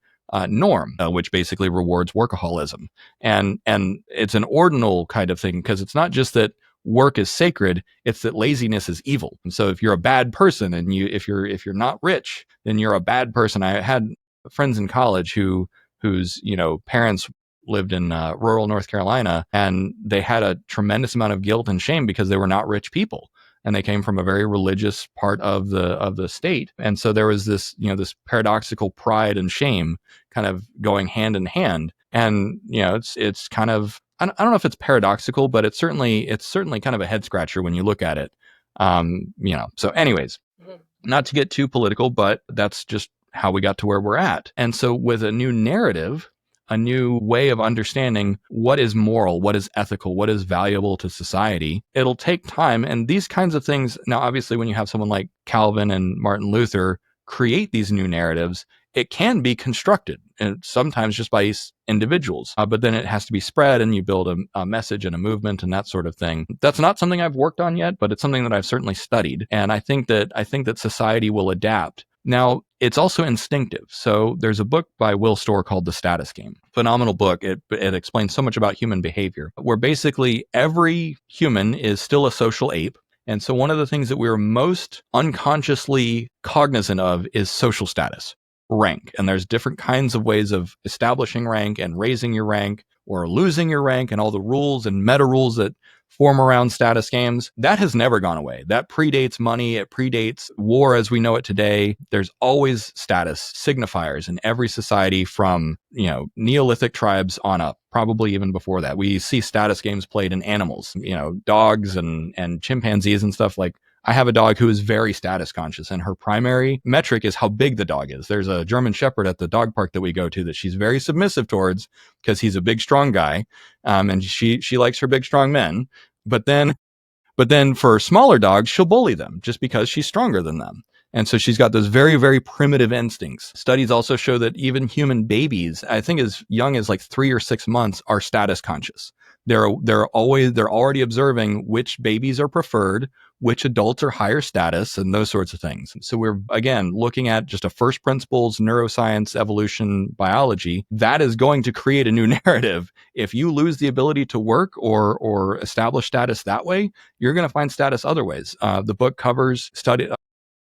norm, which basically rewards workaholism. And it's an ordinal kind of thing, because it's not just that work is sacred, it's that laziness is evil. And so if you're a bad person and if you're not rich, then you're a bad person. I had friends in college whose parents lived in rural North Carolina, and they had a tremendous amount of guilt and shame because they were not rich people, and they came from a very religious part of the state. And so there was this this paradoxical pride and shame kind of going hand in hand. And it's kind of, I don't know if it's paradoxical, but it's certainly kind of a head scratcher when you look at it. So anyways. Not to get too political, but that's just how we got to where we're at. And so with a new narrative, a new way of understanding what is moral, what is ethical, what is valuable to society, it'll take time. And these kinds of things, now, obviously, when you have someone like Calvin and Martin Luther create these new narratives, it can be constructed, and sometimes just by individuals, but then it has to be spread, and you build a message and a movement and that sort of thing. That's not something I've worked on yet, but it's something that I've certainly studied, and I think that society will adapt. Now, it's also instinctive. So there's a book by Will Storr called The Status Game. Phenomenal book. It explains so much about human behavior, where basically every human is still a social ape. And so one of the things that we're most unconsciously cognizant of is social status, rank. And there's different kinds of ways of establishing rank and raising your rank or losing your rank, and all the rules and meta rules that form around status games. That has never gone away. That predates money. It predates war as we know it today. There's always status signifiers in every society, from, Neolithic tribes on up, probably even before that. We see status games played in animals, dogs and chimpanzees and stuff. Like, I have a dog who is very status conscious, and her primary metric is how big the dog is. There's a German Shepherd at the dog park that we go to that she's very submissive towards, because he's a big, strong guy. And she likes her big, strong men. But then for smaller dogs, she'll bully them just because she's stronger than them. And so she's got those very, very primitive instincts. Studies also show that even human babies, I think as young as like 3 or 6 months, are status conscious. They're already observing which babies are preferred, which adults are higher status, and those sorts of things. So we're, again, looking at just a first principles neuroscience, evolution, biology. That is going to create a new narrative. If you lose the ability to work or establish status that way, you're going to find status other ways. The book covers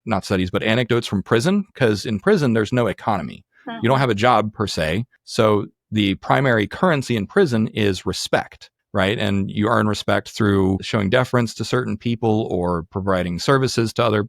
not studies, but anecdotes from prison, because in prison, there's no economy. You don't have a job per se. So the primary currency in prison is respect, right? And you earn respect through showing deference to certain people or providing services to other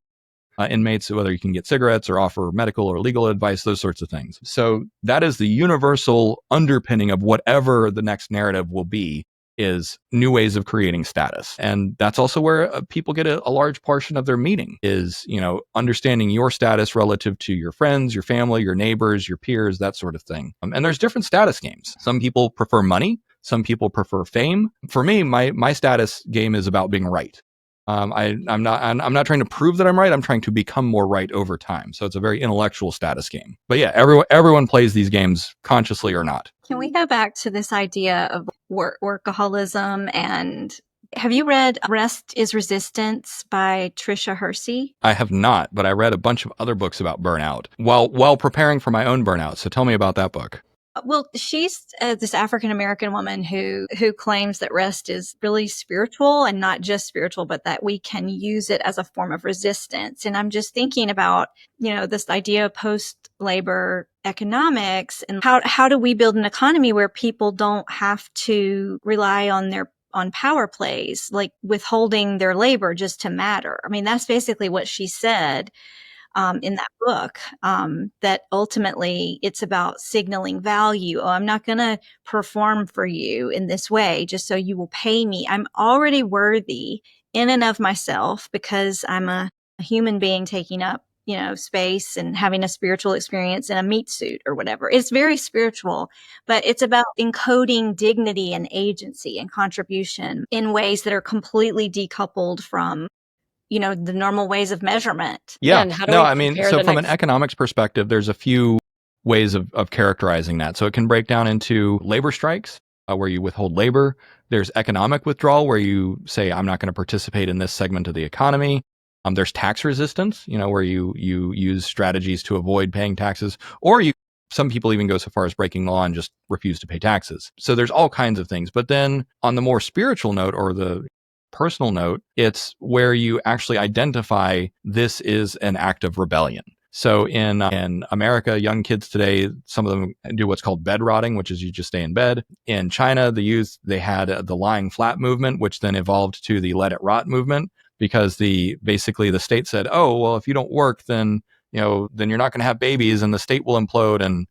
inmates, whether you can get cigarettes or offer medical or legal advice, those sorts of things. So that is the universal underpinning of whatever the next narrative will be, is new ways of creating status. And that's also where people get a large portion of their meaning, is, understanding your status relative to your friends, your family, your neighbors, your peers, that sort of thing. And there's different status games. Some people prefer money. Some people prefer fame. For me, my status game is about being right. I'm not trying to prove that I'm right. I'm trying to become more right over time. So it's a very intellectual status game. But yeah, everyone plays these games, consciously or not. Can we go back to this idea of workaholism? And have you read Rest is Resistance by Tricia Hersey? I have not, but I read a bunch of other books about burnout while preparing for my own burnout. So tell me about that book. Well, she's this African-American woman who claims that rest is really spiritual, and not just spiritual, but that we can use it as a form of resistance. And I'm just thinking about, this idea of post-labor economics, and how do we build an economy where people don't have to rely on power plays, like withholding their labor just to matter. I mean, that's basically what she said. In that book, that ultimately it's about signaling value. Oh, I'm not going to perform for you in this way just so you will pay me. I'm already worthy in and of myself, because I'm a human being taking up, space and having a spiritual experience in a meat suit or whatever. It's very spiritual, but it's about encoding dignity and agency and contribution in ways that are completely decoupled from the normal ways of measurement. Yeah. And how do No, we I mean, compare so the from an next- economics perspective, there's a few ways of characterizing that. So it can break down into labor strikes, where you withhold labor. There's economic withdrawal, where you say, I'm not going to participate in this segment of the economy. There's tax resistance, where you use strategies to avoid paying taxes, or some people even go so far as breaking the law and just refuse to pay taxes. So there's all kinds of things. But then on the more spiritual note, or the personal note, it's where you actually identify this is an act of rebellion. So in America, young kids today, some of them do what's called bed rotting, which is you just stay in bed. In China, the youth, they had the lying flat movement, which then evolved to the let it rot movement, because basically the state said, oh, well, if you don't work, then you're not going to have babies, and the state will implode, and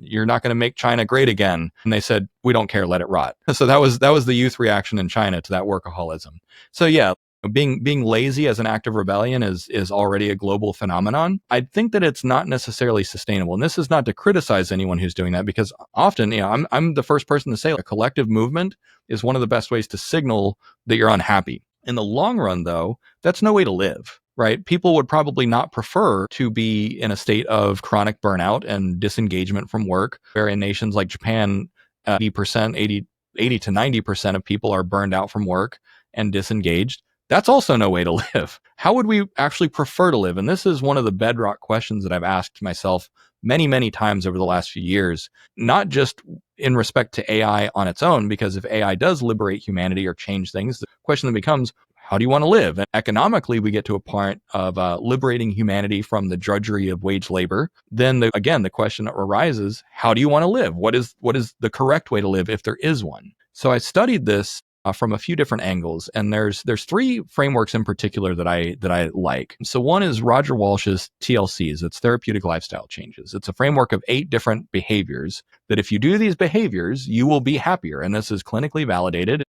you're not going to make China great again. And they said, we don't care, let it rot. So that was the youth reaction in China to that workaholism. So yeah, Being lazy as an act of rebellion is already a global phenomenon. I think that it's not necessarily sustainable. And this is not to criticize anyone who's doing that, because often, I'm the first person to say a collective movement is one of the best ways to signal that you're unhappy. In the long run, though, that's no way to live, right? People would probably not prefer to be in a state of chronic burnout and disengagement from work, where in nations like Japan, 80 to 90% of people are burned out from work and disengaged. That's also no way to live. How would we actually prefer to live? And this is one of the bedrock questions that I've asked myself many, many times over the last few years, not just in respect to AI on its own, because if AI does liberate humanity or change things, the question then becomes, how do you want to live? And economically, we get to a point of liberating humanity from the drudgery of wage labor. Then again, the question arises, how do you want to live? What is the correct way to live if there is one? So I studied this from a few different angles, and there's three frameworks in particular that I like. So one is Roger Walsh's TLCs. It's therapeutic lifestyle changes. It's a framework of 8 different behaviors that if you do these behaviors, you will be happier. And this is clinically validated.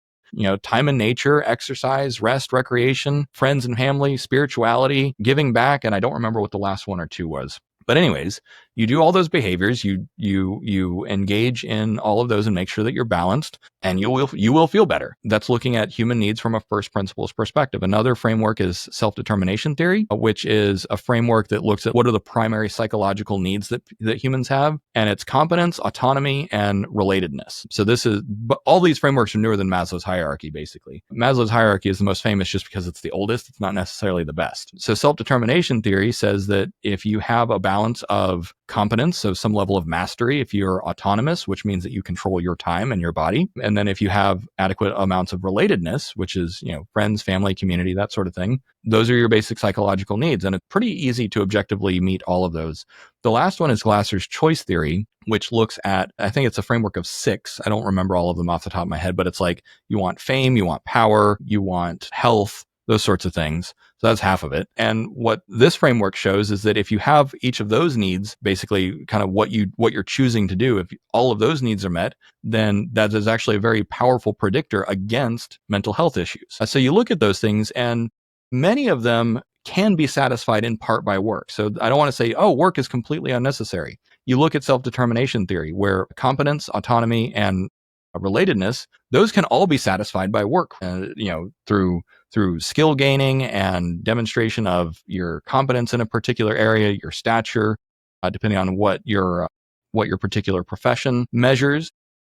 Time in nature, exercise, rest, recreation, friends and family, spirituality, giving back, and I don't remember what the last one or two was. But anyways, you do all those behaviors, you engage in all of those and make sure that you're balanced, and you will feel better. That's looking at human needs from a first principles perspective. Another framework is self-determination theory, which is a framework that looks at what are the primary psychological needs that humans have, and it's competence, autonomy, and relatedness. So but all these frameworks are newer than Maslow's hierarchy, basically. Maslow's hierarchy is the most famous just because it's the oldest. It's not necessarily the best. So self-determination theory says that if you have a balance of competence, so some level of mastery, if you're autonomous, which means that you control your time and your body, and then if you have adequate amounts of relatedness, which is, friends, family, community, that sort of thing, those are your basic psychological needs. And it's pretty easy to objectively meet all of those. The last one is Glasser's choice theory, which looks at, I think it's a framework of 6. I don't remember all of them off the top of my head, but it's like you want fame, you want power, you want health, those sorts of things. So that's half of it. And what this framework shows is that if you have each of those needs, basically kind of what you're choosing to do, if all of those needs are met, then that is actually a very powerful predictor against mental health issues. So you look at those things, and many of them can be satisfied in part by work. So I don't want to say, work is completely unnecessary. You look at self-determination theory, where competence, autonomy, and relatedness, those can all be satisfied by work, through skill gaining and demonstration of your competence in a particular area, your stature, depending on what your particular profession measures,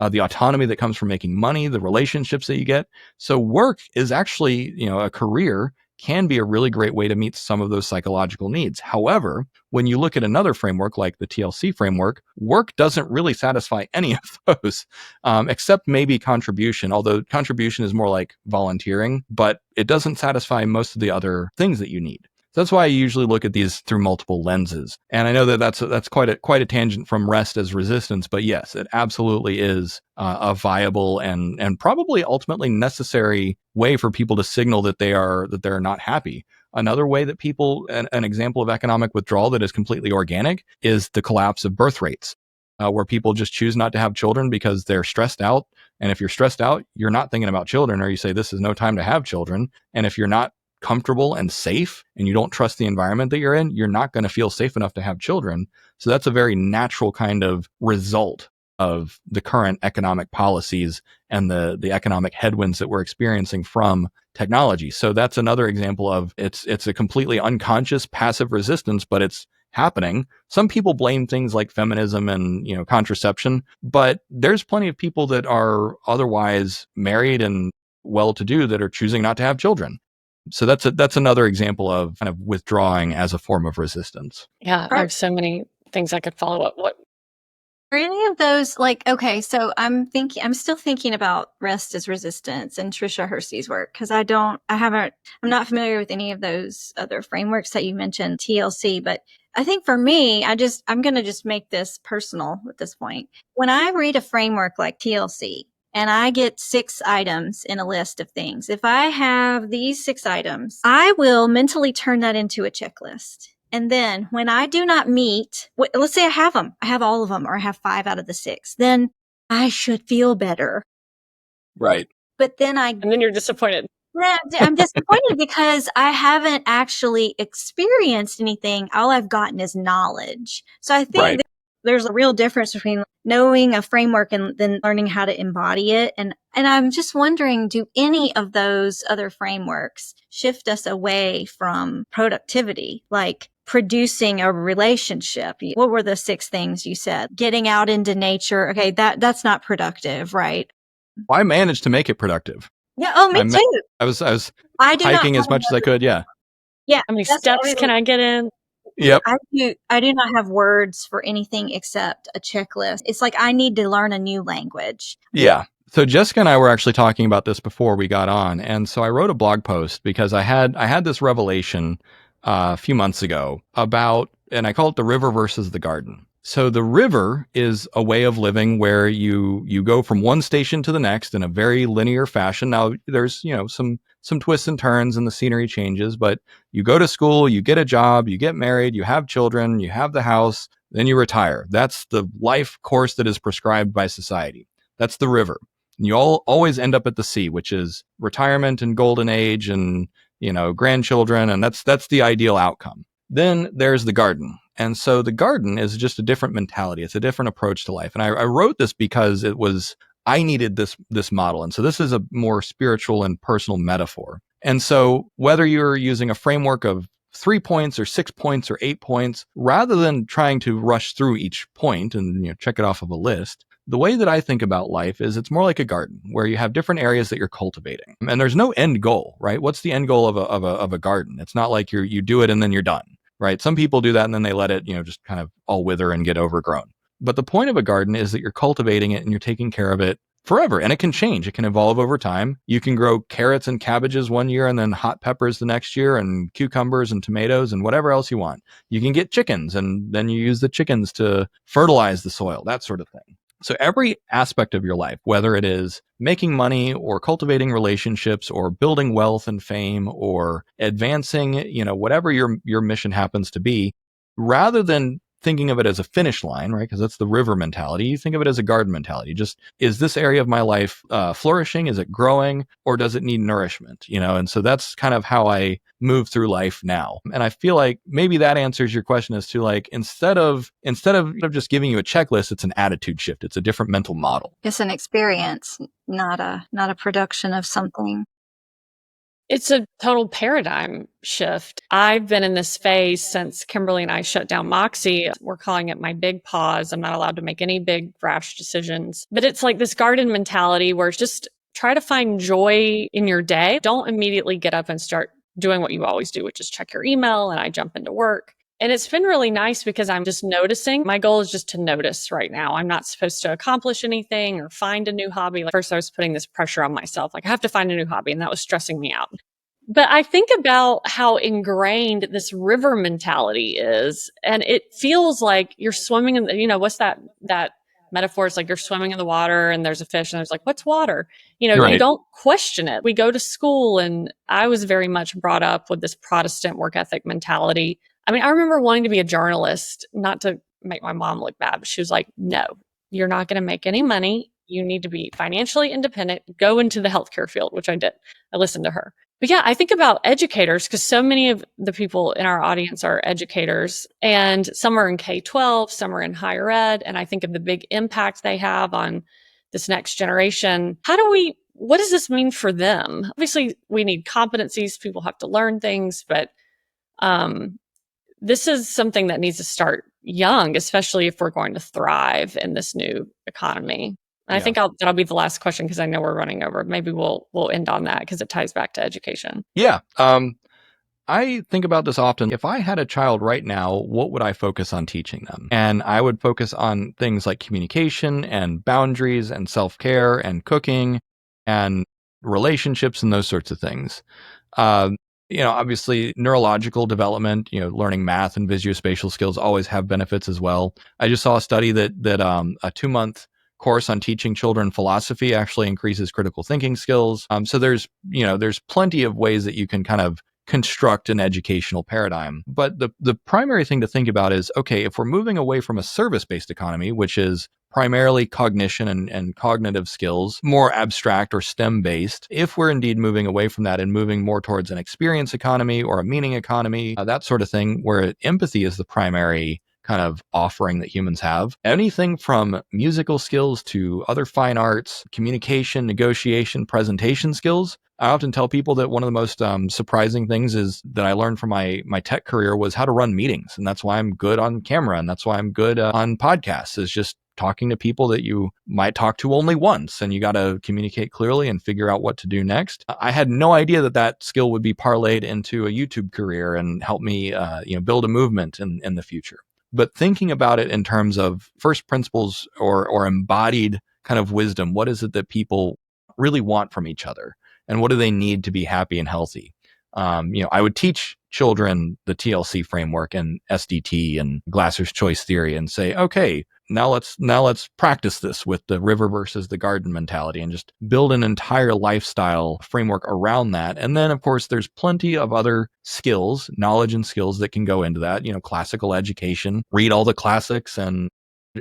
the autonomy that comes from making money, the relationships that you get. So work is actually, a career can be a really great way to meet some of those psychological needs. However, when you look at another framework like the TLC framework, work doesn't really satisfy any of those, except maybe contribution, although contribution is more like volunteering, but it doesn't satisfy most of the other things that you need. So that's why I usually look at these through multiple lenses. And I know that that's quite a tangent from rest as resistance, but yes, it absolutely is a viable and probably ultimately necessary way for people to signal that they're not happy. Another way that an example of economic withdrawal that is completely organic is the collapse of birth rates, where people just choose not to have children because they're stressed out. And if you're stressed out, you're not thinking about children, or you say this is no time to have children. And if you're not comfortable and safe and you don't trust the environment that you're in, you're not going to feel safe enough to have children. So that's a very natural kind of result of the current economic policies and the economic headwinds that we're experiencing from technology. So that's another example of it's a completely unconscious passive resistance, but it's happening. Some people blame things like feminism and, contraception, but there's plenty of people that are otherwise married and well-to-do that are choosing not to have children. So that's another example of kind of withdrawing as a form of resistance. Yeah, I have so many things I could follow up. What are any of those okay, so I'm still thinking about rest as resistance and Trisha Hersey's work, because I'm not familiar with any of those other frameworks that you mentioned, TLC, but I think for me, I'm going to just make this personal at this point. When I read a framework like TLC, and I get 6 items in a list of things, if I have these 6 items, I will mentally turn that into a checklist. And then when I do not meet, let's say I have all of them, or I have 5 out of the 6, then I should feel better. Right. But then and then you're disappointed. Yeah, I'm disappointed because I haven't actually experienced anything. All I've gotten is knowledge. So I think Right. that there's a real difference between knowing a framework and then learning how to embody it. And I'm just wondering, do any of those other frameworks shift us away from productivity, like producing a relationship? What were the 6 things you said? Getting out into nature. Okay, that's not productive, right? Well, I managed to make it productive. Yeah. Oh, me too. I was I do not hiking as have much as I could. Yeah. Yeah, How many that's steps can everyone. I get in? Yep. I do not have words for anything except a checklist. It's like I need to learn a new language. Yeah. So Jessica and I were actually talking about this before we got on, and so I wrote a blog post because I had this revelation a few months ago about, and I call it the river versus the garden. So the river is a way of living where you go from one station to the next in a very linear fashion. Now there's some twists and turns and the scenery changes, but you go to school, you get a job, you get married, you have children, you have the house, then you retire. That's the life course that is prescribed by society. That's the river. And you always end up at the sea, which is retirement and golden age and, grandchildren. And that's the ideal outcome. Then there's the garden. And so the garden is just a different mentality. It's a different approach to life. And I wrote this because I needed this model. And so this is a more spiritual and personal metaphor. And so whether you're using a framework of 3 points or 6 points or 8 points, rather than trying to rush through each point and check it off of a list, the way that I think about life is it's more like a garden where you have different areas that you're cultivating. And there's no end goal, right? What's the end goal of a garden? It's not like you do it and then you're done, right? Some people do that and then they let it, just kind of all wither and get overgrown. But the point of a garden is that you're cultivating it and you're taking care of it forever. And it can change. It can evolve over time. You can grow carrots and cabbages one year and then hot peppers the next year and cucumbers and tomatoes and whatever else you want. You can get chickens and then you use the chickens to fertilize the soil, that sort of thing. So every aspect of your life, whether it is making money or cultivating relationships or building wealth and fame or advancing, whatever your mission happens to be, rather than thinking of it as a finish line, right? Because that's the river mentality. You think of it as a garden mentality. Just, is this area of my life flourishing? Is it growing? Or does it need nourishment? And so that's kind of how I move through life now. And I feel like maybe that answers your question as to like, instead of just giving you a checklist, it's an attitude shift. It's a different mental model. It's an experience, not a production of something. It's a total paradigm shift. I've been in this phase since Kimberly and I shut down Moxie. We're calling it my big pause. I'm not allowed to make any big rash decisions. But it's like this garden mentality where it's just try to find joy in your day. Don't immediately get up and start doing what you always do, which is check your email and I jump into work. And it's been really nice because I'm just noticing. My goal is just to notice right now. I'm not supposed to accomplish anything or find a new hobby. Like first I was putting this pressure on myself. Like I have to find a new hobby, and that was stressing me out. But I think about how ingrained this river mentality is. And it feels like you're swimming in the, what's that metaphor? It's like you're swimming in the water and there's a fish and there's like, what's water? Right. You don't question it. We go to school, and I was very much brought up with this Protestant work ethic mentality. I mean, I remember wanting to be a journalist, not to make my mom look bad, but she was like, no, you're not going to make any money. You need to be financially independent, go into the healthcare field, which I did. I listened to her. But yeah, I think about educators because so many of the people in our audience are educators, and some are in K-12, some are in higher ed. And I think of the big impact they have on this next generation. What does this mean for them? Obviously, we need competencies. People have to learn things, but this is something that needs to start young, especially if we're going to thrive in this new economy. And I think that'll be the last question because I know we're running over. Maybe we'll end on that because it ties back to education. Yeah. I think about this often. If I had a child right now, what would I focus on teaching them? And I would focus on things like communication and boundaries and self-care and cooking and relationships and those sorts of things. Obviously neurological development, learning math and visuospatial skills always have benefits as well. I just saw a study that a 2-month course on teaching children philosophy actually increases critical thinking skills. So there's plenty of ways that you can kind of construct an educational paradigm. But the primary thing to think about is, okay, if we're moving away from a service-based economy, which is primarily cognition and cognitive skills, more abstract or STEM based. If we're indeed moving away from that and moving more towards an experience economy or a meaning economy, that sort of thing, where empathy is the primary kind of offering that humans have. Anything from musical skills to other fine arts, communication, negotiation, presentation skills. I often tell people that one of the most surprising things is that I learned from my tech career was how to run meetings. And that's why I'm good on camera. And that's why I'm good on podcasts, is just talking to people that you might talk to only once, and you got to communicate clearly and figure out what to do next. I had no idea that skill would be parlayed into a YouTube career and help me build a movement in the future. But thinking about it in terms of first principles or embodied kind of wisdom, what is it that people really want from each other? And what do they need to be happy and healthy? I would teach children the TLC framework and SDT and Glasser's choice theory and say, okay, now let's practice this with the river versus the garden mentality and just build an entire lifestyle framework around that. And then, of course, there's plenty of other skills, knowledge and skills that can go into that. Classical education, read all the classics and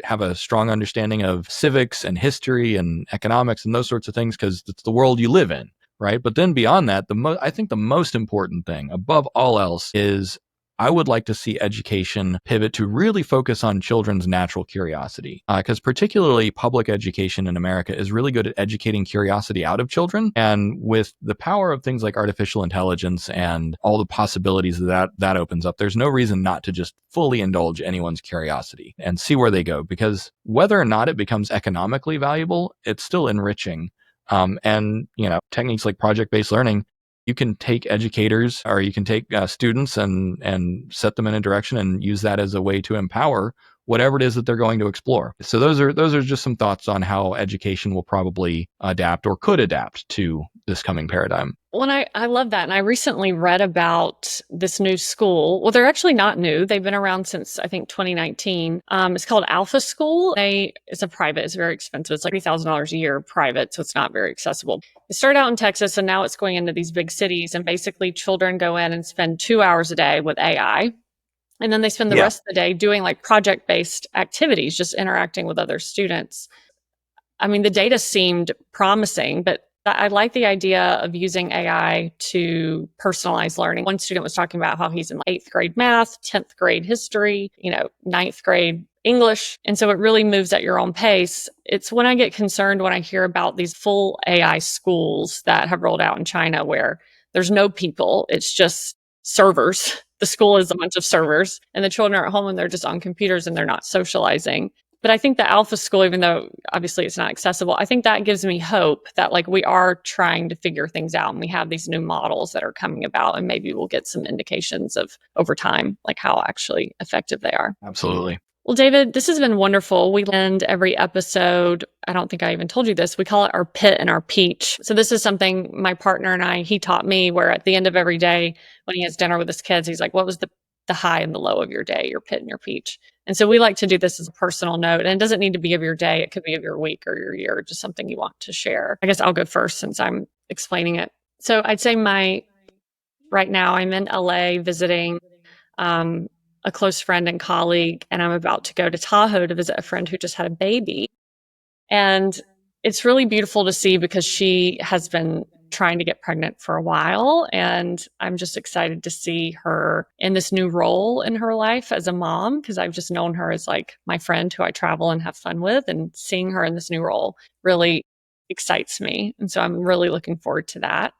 have a strong understanding of civics and history and economics and those sorts of things, because it's the world you live in. Right. But then beyond that, I think the most important thing above all else is I would like to see education pivot to really focus on children's natural curiosity, because particularly public education in America is really good at educating curiosity out of children. And with the power of things like artificial intelligence and all the possibilities that opens up, there's no reason not to just fully indulge anyone's curiosity and see where they go, because whether or not it becomes economically valuable, it's still enriching. And techniques like project-based learning, you can take educators or you can take students and set them in a direction and use that as a way to empower whatever it is that they're going to explore. So those are just some thoughts on how education will probably adapt or could adapt to this coming paradigm. Well, and I love that. And I recently read about this new school. Well, they're actually not new. They've been around since, I think, 2019. It's called Alpha School. It's a private. It's very expensive. It's like $3,000 a year private, so it's not very accessible. It started out in Texas, and now it's going into these big cities. And basically, children go in and spend 2 hours a day with AI. And then they spend the rest of the day doing like project-based activities, just interacting with other students. I mean, the data seemed promising, but I like the idea of using AI to personalize learning. One student was talking about how he's in 8th grade math, 10th grade history, 9th grade English. And so it really moves at your own pace. It's when I get concerned when I hear about these full AI schools that have rolled out in China where there's no people, it's just servers. The school is a bunch of servers and the children are at home and they're just on computers and they're not socializing. But I think the Alpha School, even though obviously it's not accessible, I think that gives me hope that like we are trying to figure things out and we have these new models that are coming about and maybe we'll get some indications of over time, like how actually effective they are. Absolutely. Well, David, this has been wonderful. We end every episode. I don't think I even told you this. We call it our pit and our peach. So this is something my partner and he taught me, where at the end of every day when he has dinner with his kids, he's like, what was the high and the low of your day, your pit and your peach? And so we like to do this as a personal note. And it doesn't need to be of your day. It could be of your week or your year, just something you want to share. I guess I'll go first since I'm explaining it. So I'd say right now I'm in LA visiting a close friend and colleague, and I'm about to go to Tahoe to visit a friend who just had a baby. And it's really beautiful to see because she has been trying to get pregnant for a while. And I'm just excited to see her in this new role in her life as a mom, because I've just known her as like my friend who I travel and have fun with, and seeing her in this new role really excites me. And so I'm really looking forward to that.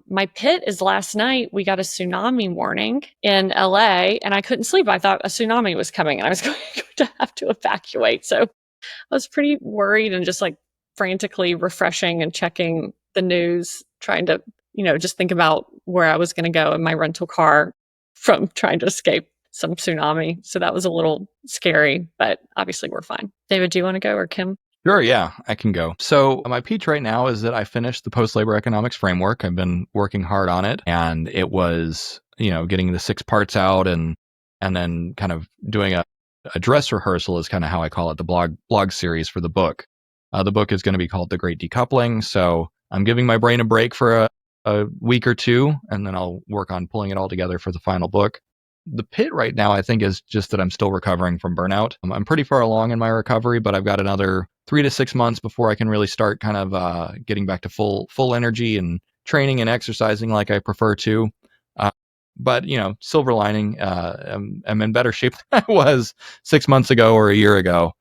My pit is last night we got a tsunami warning in LA and I couldn't sleep. I thought a tsunami was coming and I was going to have to evacuate. So I was pretty worried and just like frantically refreshing and checking the news, trying to, just think about where I was going to go in my rental car from trying to escape some tsunami. So that was a little scary, but obviously we're fine. David, do you want to go, or Kim? Sure, yeah, I can go. So my peach right now is that I finished the post-labor economics framework. I've been working hard on it, and it was, getting the 6 parts out and then kind of doing a dress rehearsal is kind of how I call it, the blog series for the book. The book is going to be called The Great Decoupling. So I'm giving my brain a break for a week or two, and then I'll work on pulling it all together for the final book. The pit right now, I think, is just that I'm still recovering from burnout. I'm pretty far along in my recovery, but I've got another 3 to 6 months before I can really start kind of getting back to full energy and training and exercising like I prefer to. But silver lining, I'm in better shape than I was 6 months ago or a year ago.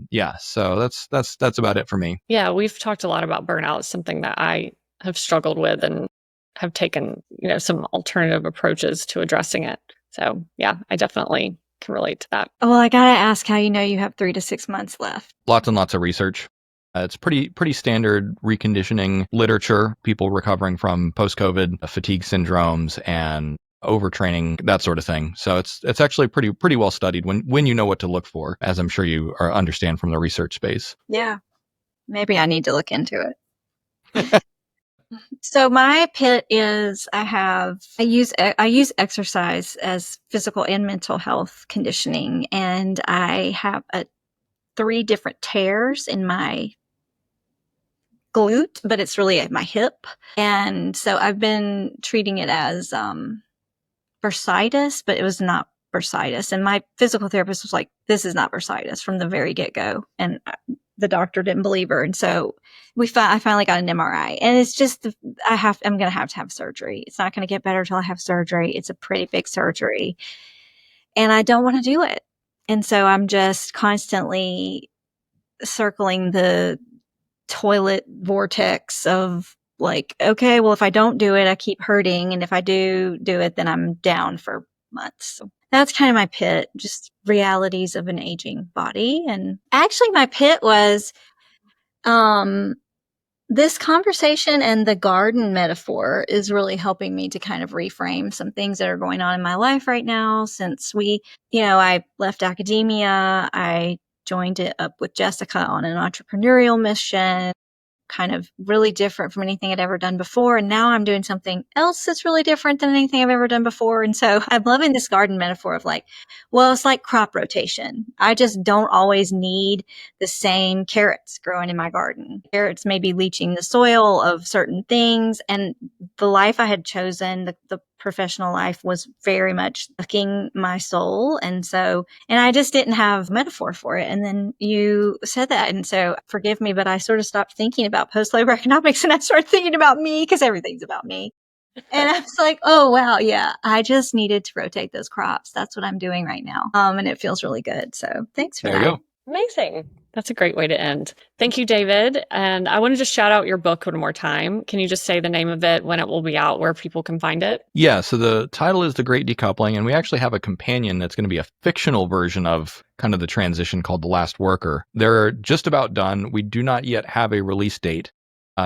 Yeah, so that's about it for me. Yeah, we've talked a lot about burnout, something that I have struggled with and have taken, some alternative approaches to addressing it. So yeah, I definitely can relate to that. Well, I gotta ask how you know you have 3 to 6 months left. Lots and lots of research. It's pretty standard reconditioning literature, people recovering from post-COVID fatigue syndromes and overtraining, that sort of thing. So it's actually pretty well studied when you know what to look for, as I'm sure you understand from the research space. Yeah. Maybe I need to look into it. So my pit is I use exercise as physical and mental health conditioning, and I have 3 different tears in my glute, but it's really at my hip. And so I've been treating it as bursitis, but it was not bursitis. And my physical therapist was like, "This is not bursitis" from the very get go, and the doctor didn't believe her. And so I finally got an MRI, and it's just I'm going to have surgery. It's not going to get better until I have surgery. It's a pretty big surgery, and I don't want to do it. And so I'm just constantly circling the toilet vortex of like, okay, well, if I don't do it, I keep hurting. And if I do it, then I'm down for months. So that's kind of my pit, just realities of an aging body. And actually my pit was, this conversation and the garden metaphor is really helping me to kind of reframe some things that are going on in my life right now. Since I left academia, I joined it up with Jessica on an entrepreneurial mission, kind of really different from anything I'd ever done before. And now I'm doing something else that's really different than anything I've ever done before. And so I'm loving this garden metaphor of like, well, it's like crop rotation. I just don't always need the same carrots growing in my garden. Carrots may be leaching the soil of certain things. And the life I had chosen, the professional life, was very much sucking my soul. And I just didn't have metaphor for it. And then you said that. And so forgive me, but I sort of stopped thinking about post-labor economics and I started thinking about me, because everything's about me. And I was like, oh, wow. Yeah. I just needed to rotate those crops. That's what I'm doing right now. And it feels really good. So thanks for There that. you go. Amazing. That's a great way to end. Thank you, David. And I want to just shout out your book one more time. Can you just say the name of it, when it will be out, where people can find it? Yeah, so the title is The Great Decoupling, and we actually have a companion that's going to be a fictional version of kind of the transition called The Last Worker. They're just about done. We do not yet have a release date.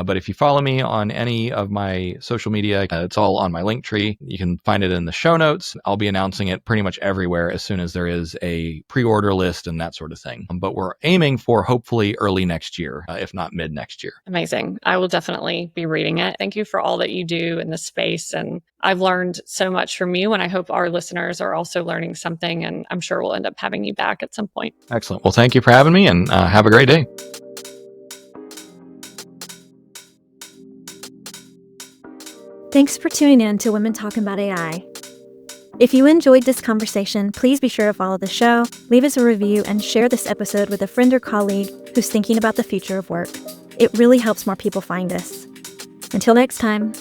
But if you follow me on any of my social media, it's all on my link tree. You can find it in the show notes. I'll be announcing it pretty much everywhere as soon as there is a pre-order list and that sort of thing. But we're aiming for hopefully early next year, if not mid next year. Amazing. I will definitely be reading it. Thank you for all that you do in this space. And I've learned so much from you, and I hope our listeners are also learning something. And I'm sure we'll end up having you back at some point. Excellent. Well, thank you for having me, and have a great day. Thanks for tuning in to Women Talking About AI. If you enjoyed this conversation, please be sure to follow the show, leave us a review, and share this episode with a friend or colleague who's thinking about the future of work. It really helps more people find us. Until next time.